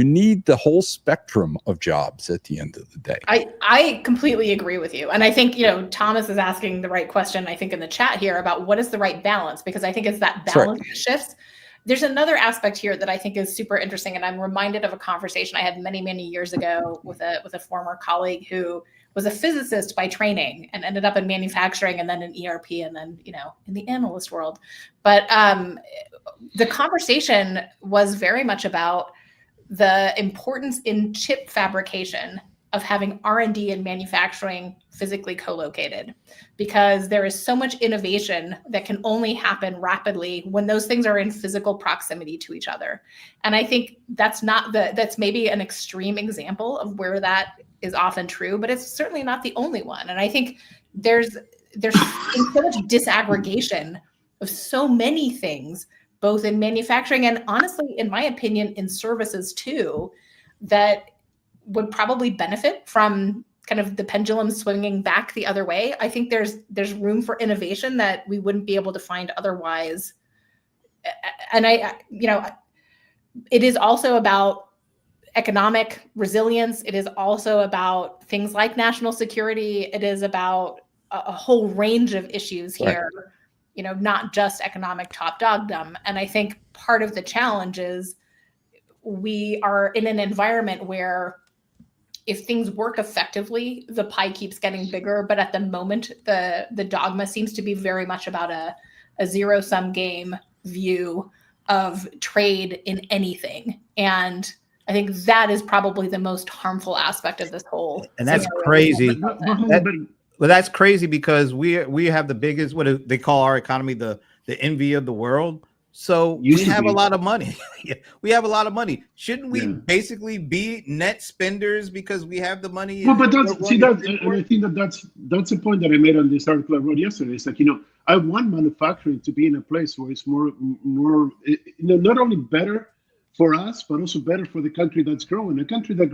need the whole spectrum of jobs at the end of the day. I completely agree with you. And I think, you know, Thomas is asking the right question, I think, in the chat here about what is the right balance, because I think it's that balance that shifts. There's another aspect here that I think is super interesting. And I'm reminded of a conversation I had many, many years ago with a former colleague who was a physicist by training and ended up in manufacturing and then in ERP and then, you know, in the analyst world. But the conversation was very much about the importance in chip fabrication of having R&D and manufacturing physically co-located, because there is so much innovation that can only happen rapidly when those things are in physical proximity to each other. And I think that's maybe an extreme example of where that is often true, but it's certainly not the only one. And I think there's so much disaggregation of so many things both in manufacturing and honestly, in my opinion, in services too, that would probably benefit from kind of the pendulum swinging back the other way. I think there's room for innovation that we wouldn't be able to find otherwise. And it is also about economic resilience. It is also about things like national security. It is about a whole range of issues here, right. Not just economic top dogdom. And I think part of the challenge is we are in an environment where if things work effectively, the pie keeps getting bigger. But at the moment, the dogma seems to be very much about a zero-sum game view of trade in anything. And I think that is probably the most harmful aspect of this whole. And that's crazy. But that's crazy because we have the biggest, what they call our economy, the envy of the world. So we have a lot of money. We have a lot of money. Shouldn't we basically be net spenders because we have the money? Well, but and I think that's a point that I made on this article I wrote yesterday. It's like, I want manufacturing to be in a place where it's more not only better for us, but also better for the country that's growing. A country that's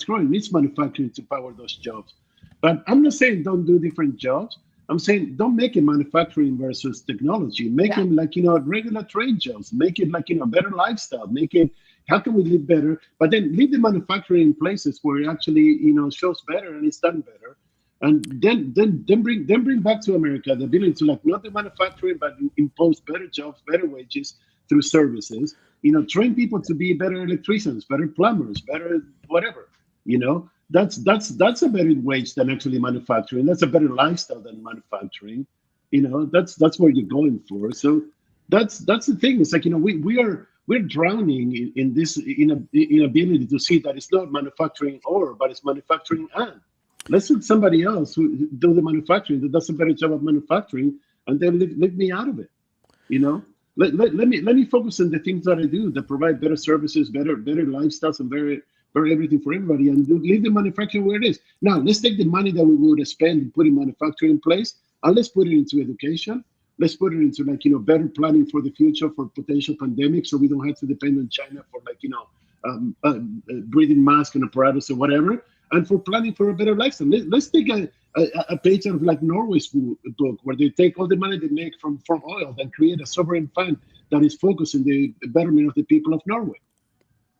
growing needs manufacturing to power those jobs. But I'm not saying don't do different jobs. I'm saying don't make it manufacturing versus technology. Make it like, regular trade jobs. Make it like, better lifestyle. Make it, how can we live better? But then leave the manufacturing in places where it actually, shows better and it's done better. And then bring back to America the ability to not do manufacturing, but impose better jobs, better wages through services. Train people to be better electricians, better plumbers, better whatever. That's a better wage than actually manufacturing. That's a better lifestyle than manufacturing. That's what you're going for. So that's the thing. It's like, we're drowning in this inability to see that it's not manufacturing but it's manufacturing and. Let's let somebody else who do the manufacturing that does a better job of manufacturing, and then leave me out of it. Let me focus on the things that I do that provide better services, better lifestyles, and better everything for everybody, and leave the manufacturing where it is. Now let's take the money that we would spend and put in manufacturing in place, and let's put it into education. Let's put it into better planning for the future for potential pandemics, so we don't have to depend on China for breathing mask and apparatus or whatever. And for planning for a better lifestyle, let's take a page out of Norway's book, where they take all the money they make from oil and create a sovereign fund that is focused on the betterment of the people of Norway.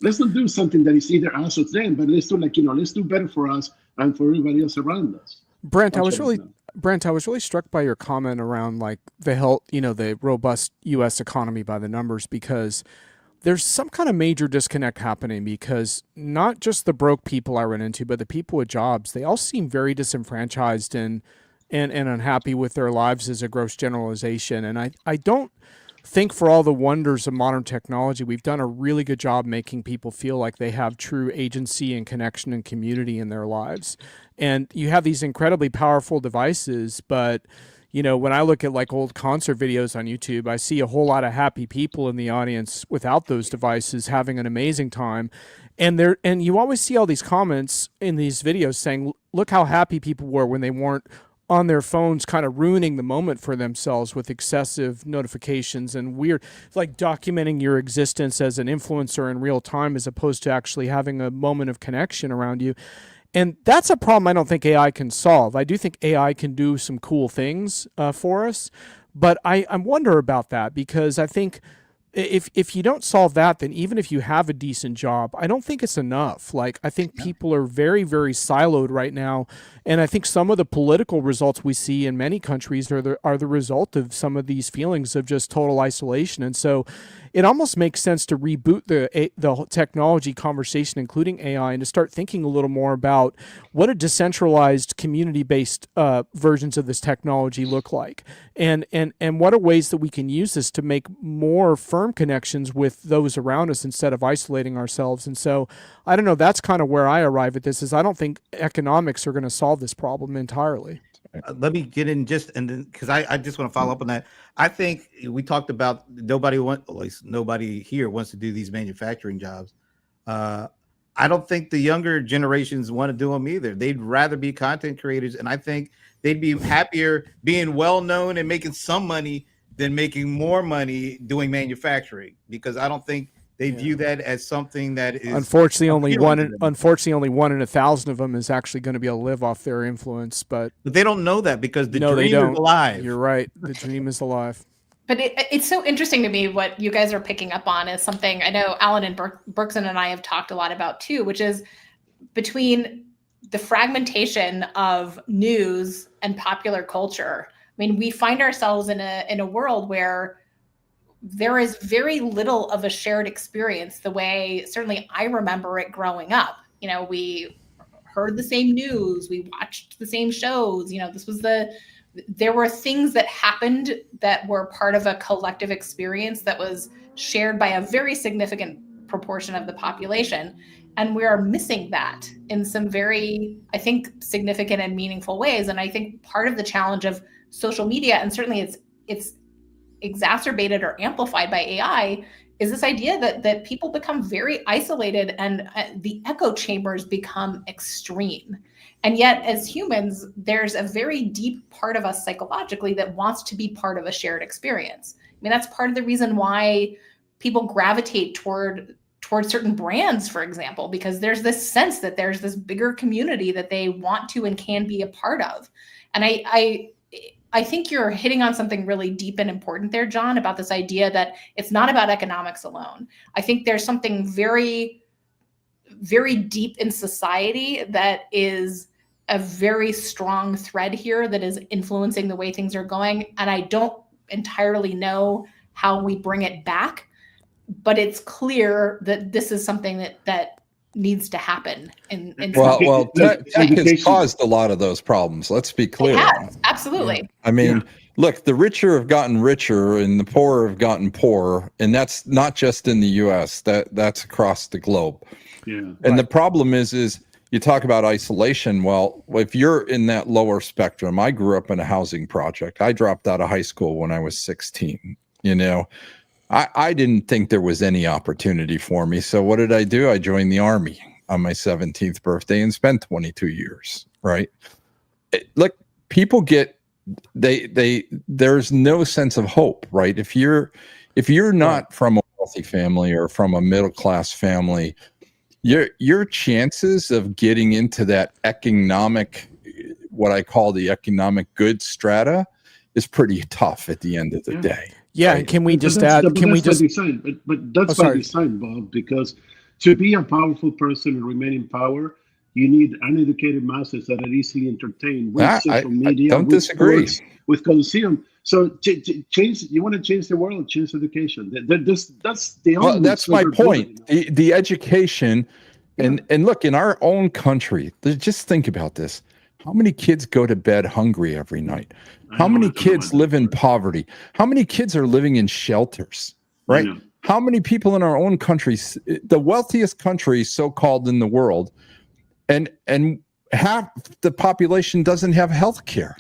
Let's not do something that is either us or them, but let's do let's do better for us and for everybody else around us. Brent, I was really struck by your comment around the health, the robust U.S. economy by the numbers, because there's some kind of major disconnect happening, because not just the broke people I run into, but the people with jobs, they all seem very disenfranchised and unhappy with their lives as a gross generalization. And I don't think, for all the wonders of modern technology, we've done a really good job making people feel like they have true agency and connection and community in their lives. And you have these incredibly powerful devices, but when I look at old concert videos on YouTube, I see a whole lot of happy people in the audience without those devices having an amazing time. And you always see all these comments in these videos saying, look how happy people were when they weren't on their phones, kind of ruining the moment for themselves with excessive notifications and weird, documenting your existence as an influencer in real time, as opposed to actually having a moment of connection around you. And that's a problem I don't think AI can solve. I do think AI can do some cool things for us, but I wonder about that, because I think if you don't solve that, then even if you have a decent job, I don't think it's enough. I think people are very, very siloed right now. And I think some of the political results we see in many countries are the result of some of these feelings of just total isolation. And so it almost makes sense to reboot the technology conversation, including AI, and to start thinking a little more about what a decentralized, community-based versions of this technology look like, and what are ways that we can use this to make more firm connections with those around us instead of isolating ourselves. And so I don't know, that's kind of where I arrive at this, is I don't think economics are going to solve this problem entirely. Let me get in because I just want to follow up on that. I think we talked about at least nobody here wants to do these manufacturing jobs. I don't think the younger generations want to do them either. They'd rather be content creators, and I think they'd be happier being well known and making some money than making more money doing manufacturing, because I don't think they view that as something that is unfortunately only one in 1,000 of them is actually going to be able to live off their influence. But they don't know that because the no, dream is alive. You're right. The dream is alive. But it's so interesting to me what you guys are picking up on is something I know Alan and Berkson and I have talked a lot about too, which is between the fragmentation of news and popular culture. I mean, we find ourselves in a world where there is very little of a shared experience the way certainly I remember it growing up. You know, we heard the same news, we watched the same shows, you know, there were things that happened that were part of a collective experience that was shared by a very significant proportion of the population. And we are missing that in some very, I think, significant and meaningful ways. And I think part of the challenge of social media, and certainly it's exacerbated or amplified by AI, is this idea that people become very isolated and the echo chambers become extreme. And yet, as humans, there's a very deep part of us psychologically that wants to be part of a shared experience. I mean, that's part of the reason why people gravitate toward certain brands, for example, because there's this sense that there's this bigger community that they want to and can be a part of. And I think you're hitting on something really deep and important there, John, about this idea that it's not about economics alone. I think there's something very, very deep in society that is a very strong thread here that is influencing the way things are going. And I don't entirely know how we bring it back, but it's clear that this is something that needs to happen. Well, tech has caused a lot of those problems. Let's be clear. It has, absolutely. Yeah. I mean, look, the richer have gotten richer and the poorer have gotten poorer. And that's not just in the US, that's across the globe. Yeah. And the problem is you talk about isolation. Well, if you're in that lower spectrum, I grew up in a housing project. I dropped out of high school when I was 16. You know, I didn't think there was any opportunity for me. So what did I do? I joined the Army on my 17th birthday and spent 22 years, right? Look, people get, there's no sense of hope, right? If you're not from a wealthy family or from a middle-class family, your chances of getting into that economic, what I call the economic goods strata, is pretty tough at the end of the day. Yeah, right? and can we just add? But that's by design, Bob, because to be a powerful person and remain in power, you need uneducated masses that are easily entertained with social media. I don't disagree. Sports, with Coliseum. So change. You want to change the world? Change education. That's the only. Well, that's my point. The education, and look, in our own country, just think about this. How many kids go to bed hungry every night? How many kids live in poverty? How many kids are living in shelters, right? How many people in our own countries, the wealthiest country so-called in the world, and half the population doesn't have health care.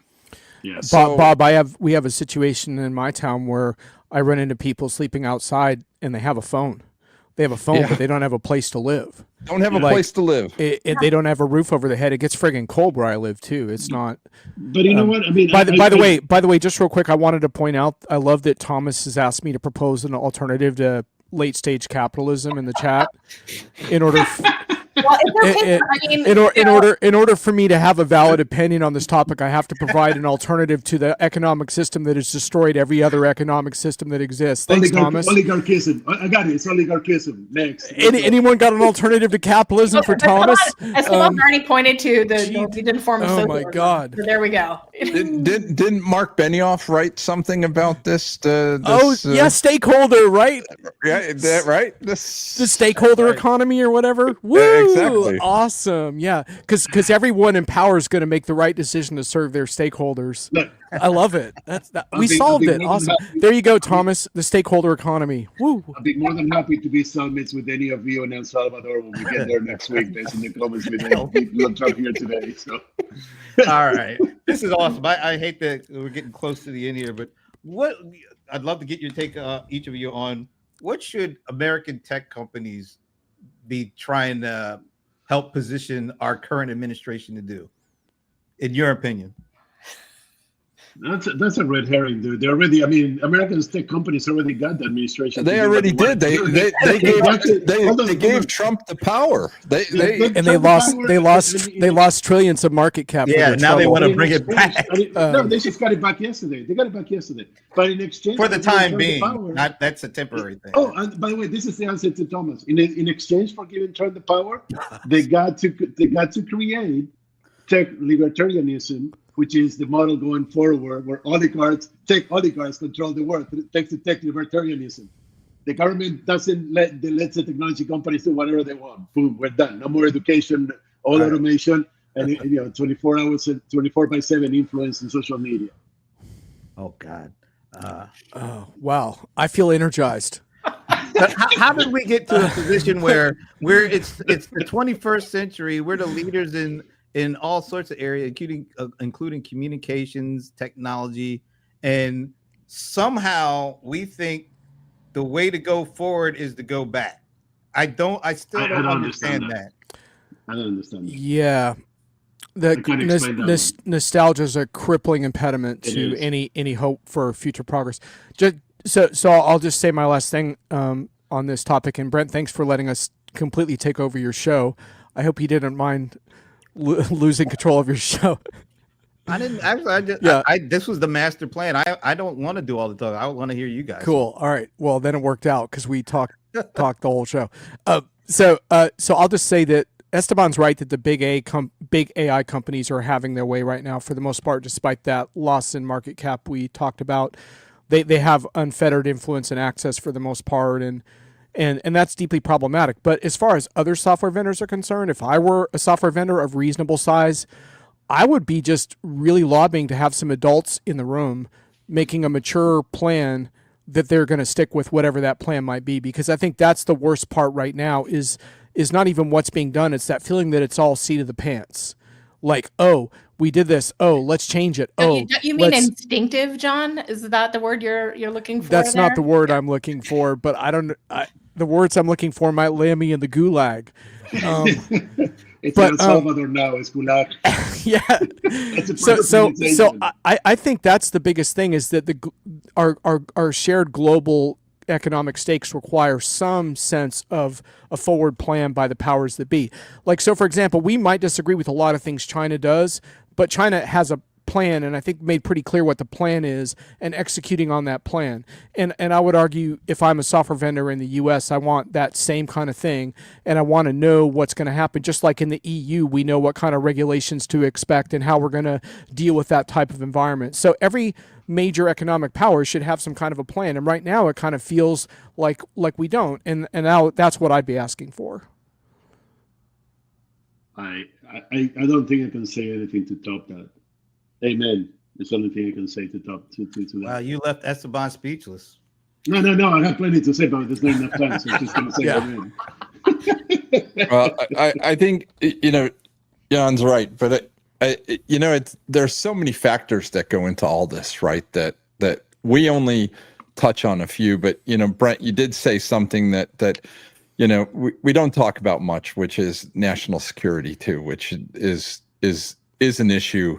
Yeah. So, Bob, we have a situation in my town where I run into people sleeping outside and they have a phone. They have a phone, but they don't have a place to live. Don't have a place to live. They don't have a roof over their head. It gets friggin' cold where I live too. It's not. But you know what? I mean, by the way, just real quick, I wanted to point out. I love that Thomas has asked me to propose an alternative to late stage capitalism in the chat. In order. In order for me to have a valid opinion on this topic, I have to provide an alternative to the economic system that has destroyed every other economic system that exists. Thanks, Thomas. Oligarchism. I got it. It's oligarchism. Next. Anyone got an alternative to capitalism for Thomas? Esteban already pointed to the Norwegian form of socialism. Oh my God! So there we go. Didn't Mark Benioff write something about this? Stakeholder, right? Yeah, right. The stakeholder economy or whatever. Woo! Exactly. Awesome. Yeah. Because everyone in power is going to make the right decision to serve their stakeholders. I love it. We solved it. Awesome. There you go, Thomas. The stakeholder economy. Woo. I'll be more than happy to be cellmates with any of you in El Salvador when we get there next week. There's in the comments with people talk here today. So. All right. This is awesome. I hate that we're getting close to the end here, but I'd love to get your take, each of you, on what should American tech companies be trying to help position our current administration to do, in your opinion? That's a red herring, dude. They already, I mean, American tech companies already got the administration. They already did. They gave Trump the power. They lost trillions of market cap. Yeah, now they want to bring it back. No, they just got it back yesterday. They got it back yesterday. But in exchange for the time being, that's a temporary thing. Oh, and by the way, this is the answer to Thomas. In exchange for giving Trump the power, they got to create tech libertarianism, which is the model going forward, where tech oligarchs control the world. Thanks to tech libertarianism, the government doesn't let the technology companies do whatever they want. Boom, we're done. No more education, all automation, and 24 hours, 24/7 influence in social media. Oh God. Oh wow, I feel energized. How did we get to a position where it's the 21st century? We're the leaders in all sorts of areas, including communications, technology, and somehow we think the way to go forward is to go back. I still don't understand that. I don't understand that. Yeah. Nostalgia is a crippling impediment to any hope for future progress. So I'll just say my last thing on this topic. And Brent, thanks for letting us completely take over your show. I hope you didn't mind losing control of your show. I didn't actually. This was the master plan. I don't want to do all the talk. I want to hear you guys. Cool. All right. Well, then it worked out because we talked the whole show. So I'll just say that Esteban's right that the big AI companies are having their way right now for the most part, despite that loss in market cap we talked about. They have unfettered influence and access for the most part, and that's deeply problematic. But as far as other software vendors are concerned, if I were a software vendor of reasonable size, I would be just really lobbying to have some adults in the room making a mature plan that they're going to stick with whatever that plan might be, because I think that's the worst part right now is not even what's being done. It's that feeling that it's all seat of the pants. Like, oh, we did this. Oh, let's change it. Oh, you mean instinctive, John? Is that the word you're looking for? That's not the word I'm looking for, but the words I'm looking for might land me in the gulag. It's El Salvador now. It's gulag. Yeah. So I think that's the biggest thing is that our shared global economic stakes require some sense of a forward plan by the powers that be. Like, so for example, we might disagree with a lot of things China does, but China has a plan, and I think made pretty clear what the plan is and executing on that plan. And I would argue if I'm a software vendor in the US, I want that same kind of thing, and I want to know what's going to happen. Just like in the EU, we know what kind of regulations to expect and how we're going to deal with that type of environment. So every major economic power should have some kind of a plan, and right now it kind of feels like we don't, and now that's what I'd be asking for. I don't think I can say anything to top that. Amen. It's the only thing I can say to top to that. Wow, you left Esteban speechless. No. I have plenty to say, but there's not enough time, so I'm just going to say amen. Well, I think Jan's right, but there's so many factors that go into all this, right? That we only touch on a few, but Brent, you did say something that we don't talk about much, which is national security too, which is an issue.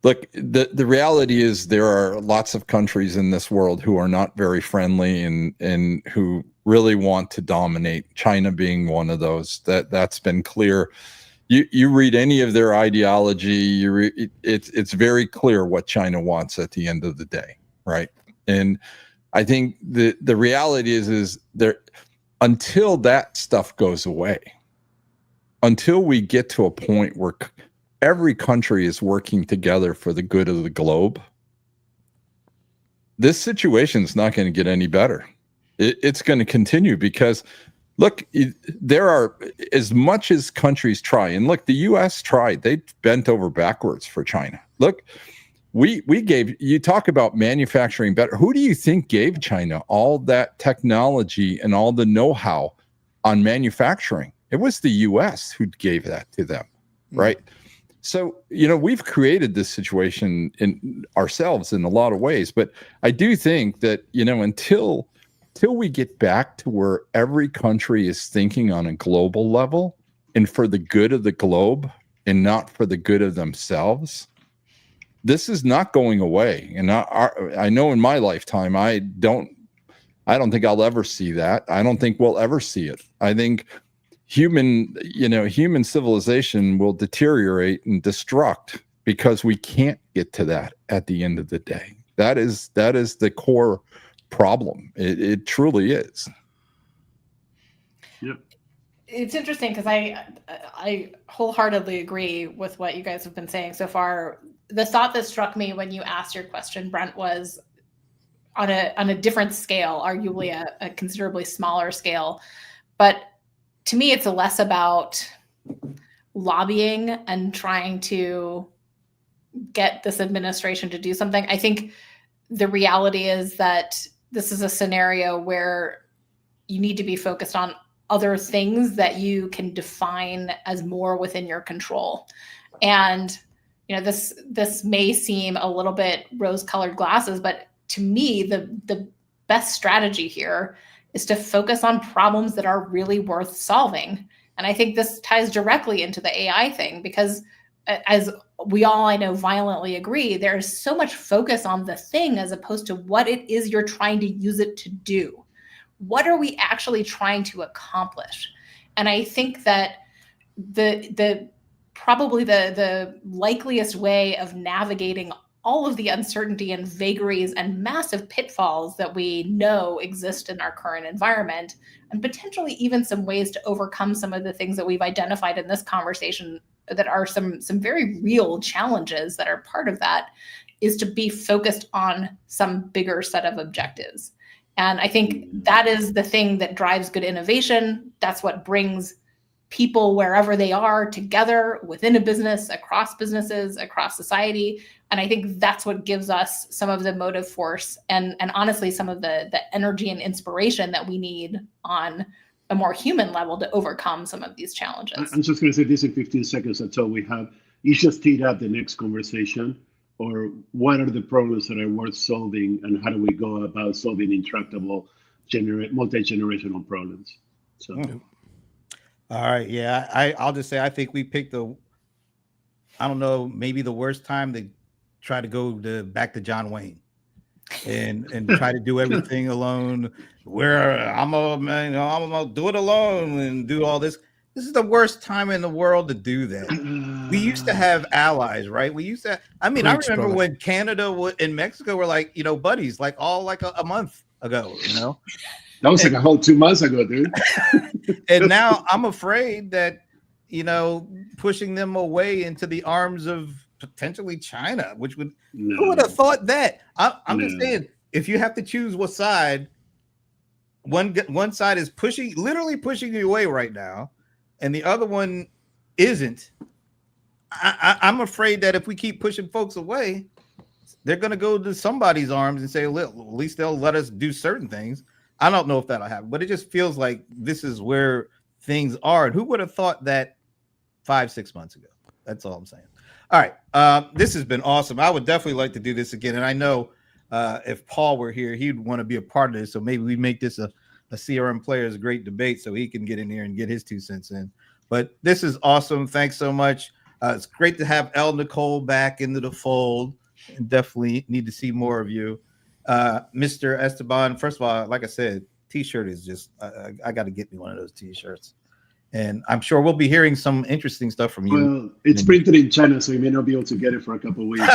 Look, the reality is there are lots of countries in this world who are not very friendly and who really want to dominate, China being one of those. That's been clear. You read any of their ideology, it's very clear what China wants at the end of the day, right? And I think the reality is there, until that stuff goes away, until we get to a point where every country is working together for the good of the globe, this situation is not going to get any better. It's going to continue because, look, there are, as much as countries try, and look, the U.S. tried. They bent over backwards for China. Look, we gave, you talk about manufacturing better. Who do you think gave China all that technology and all the know-how on manufacturing? It was the U.S. who gave that to them, right? So, we've created this situation in ourselves in a lot of ways, but I do think that, until we get back to where every country is thinking on a global level and for the good of the globe and not for the good of themselves, this is not going away. And I know in my lifetime, I don't think I'll ever see that. I don't think we'll ever see it. I think human civilization will deteriorate and destruct because we can't get to that at the end of the day. That is the core problem. It truly is. Yep. It's interesting because I wholeheartedly agree with what you guys have been saying so far. The thought that struck me when you asked your question, Brent, was on a different scale, arguably a considerably smaller scale. But to me, it's less about lobbying and trying to get this administration to do something. I think the reality is that this is a scenario where you need to be focused on other things that you can define as more within your control. And this may seem a little bit rose-colored glasses, but to me, the best strategy here is to focus on problems that are really worth solving. And I think this ties directly into the AI thing, because as we all, I know, violently agree, there's so much focus on the thing as opposed to what it is you're trying to use it to do. What are we actually trying to accomplish? And I think that probably the likeliest way of navigating all of the uncertainty and vagaries and massive pitfalls that we know exist in our current environment, and potentially even some ways to overcome some of the things that we've identified in this conversation that are some very real challenges that are part of that, is to be focused on some bigger set of objectives. And I think that is the thing that drives good innovation. That's what brings people wherever they are together within a business, across businesses, across society. And I think that's what gives us some of the motive force and honestly, some of the energy and inspiration that we need on a more human level to overcome some of these challenges. I'm just going to say this in 15 seconds until we have, you just teed up the next conversation, or what are the problems that are worth solving, and how do we go about solving intractable multi-generational problems? So. All right. Yeah. I'll just say, I think we picked I don't know, maybe the worst time to try to go back to John Wayne and try to do everything alone, where I'm gonna do it alone and do all this. This is the worst time in the world to do that. We used to have allies, right? We used to, I remember when Canada and Mexico were like, buddies, like a month ago, That was like a whole 2 months ago, dude. And now I'm afraid that, pushing them away into the arms of potentially China, which who would have thought that? I'm just saying, if you have to choose what side, one side is literally pushing you away right now, and the other one isn't. I'm afraid that if we keep pushing folks away, they're going to go to somebody's arms and say, at least they'll let us do certain things. I don't know if that'll happen, but it just feels like this is where things are. And who would have thought that 5-6 months ago? That's all I'm saying. All right. This has been awesome. I would definitely like to do this again. And I know if Paul were here, he'd want to be a part of this. So maybe we make this a CRM Players Great Debate so he can get in here and get his 2 cents in. But this is awesome. Thanks so much. It's great to have El Nicole back into the fold, and definitely need to see more of you. Mr. Esteban, first of all, like I said, t-shirt is just, I got to get me one of those t-shirts. And I'm sure we'll be hearing some interesting stuff from you. Well, it's printed in China, so you may not be able to get it for a couple of weeks.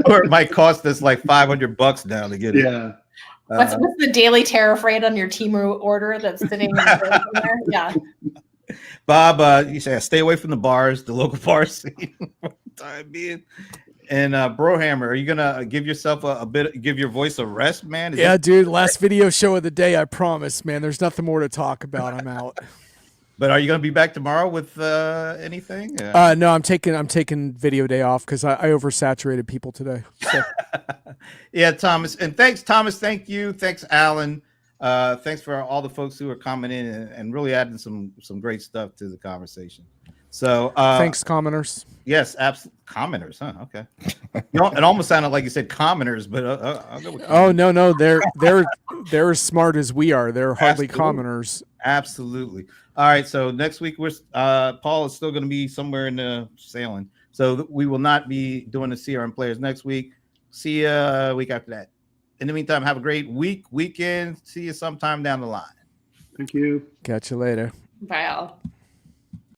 Or it might cost us like $500 now to get it. Yeah. What's the daily tariff rate on your Temu order that's sitting in there? Yeah. Bob, you say stay away from the bars, the local bar scene for the time being. And Brohammer, are you gonna give yourself give your voice a rest, man? Dude. Last video show of the day, I promise, man. There's nothing more to talk about. I'm out. But are you gonna be back tomorrow with anything? No, I'm taking video day off because I oversaturated people today. So. Yeah, Thomas, and thanks, Thomas. Thank you. Thanks, Alan. Thanks for all the folks who are coming in and really adding some great stuff to the conversation. So thanks, commenters. Yes, absolutely. Commenters, huh? Okay. It almost sounded like you said commoners, but I'll go with commenters. No, they're as smart as we are. They're hardly commoners. Absolutely. All right. So next week Paul is still going to be somewhere in the sailing. So we will not be doing the CRM players next week. See you week after that. In the meantime, have a great weekend. See you sometime down the line. Thank you. Catch you later. Bye all.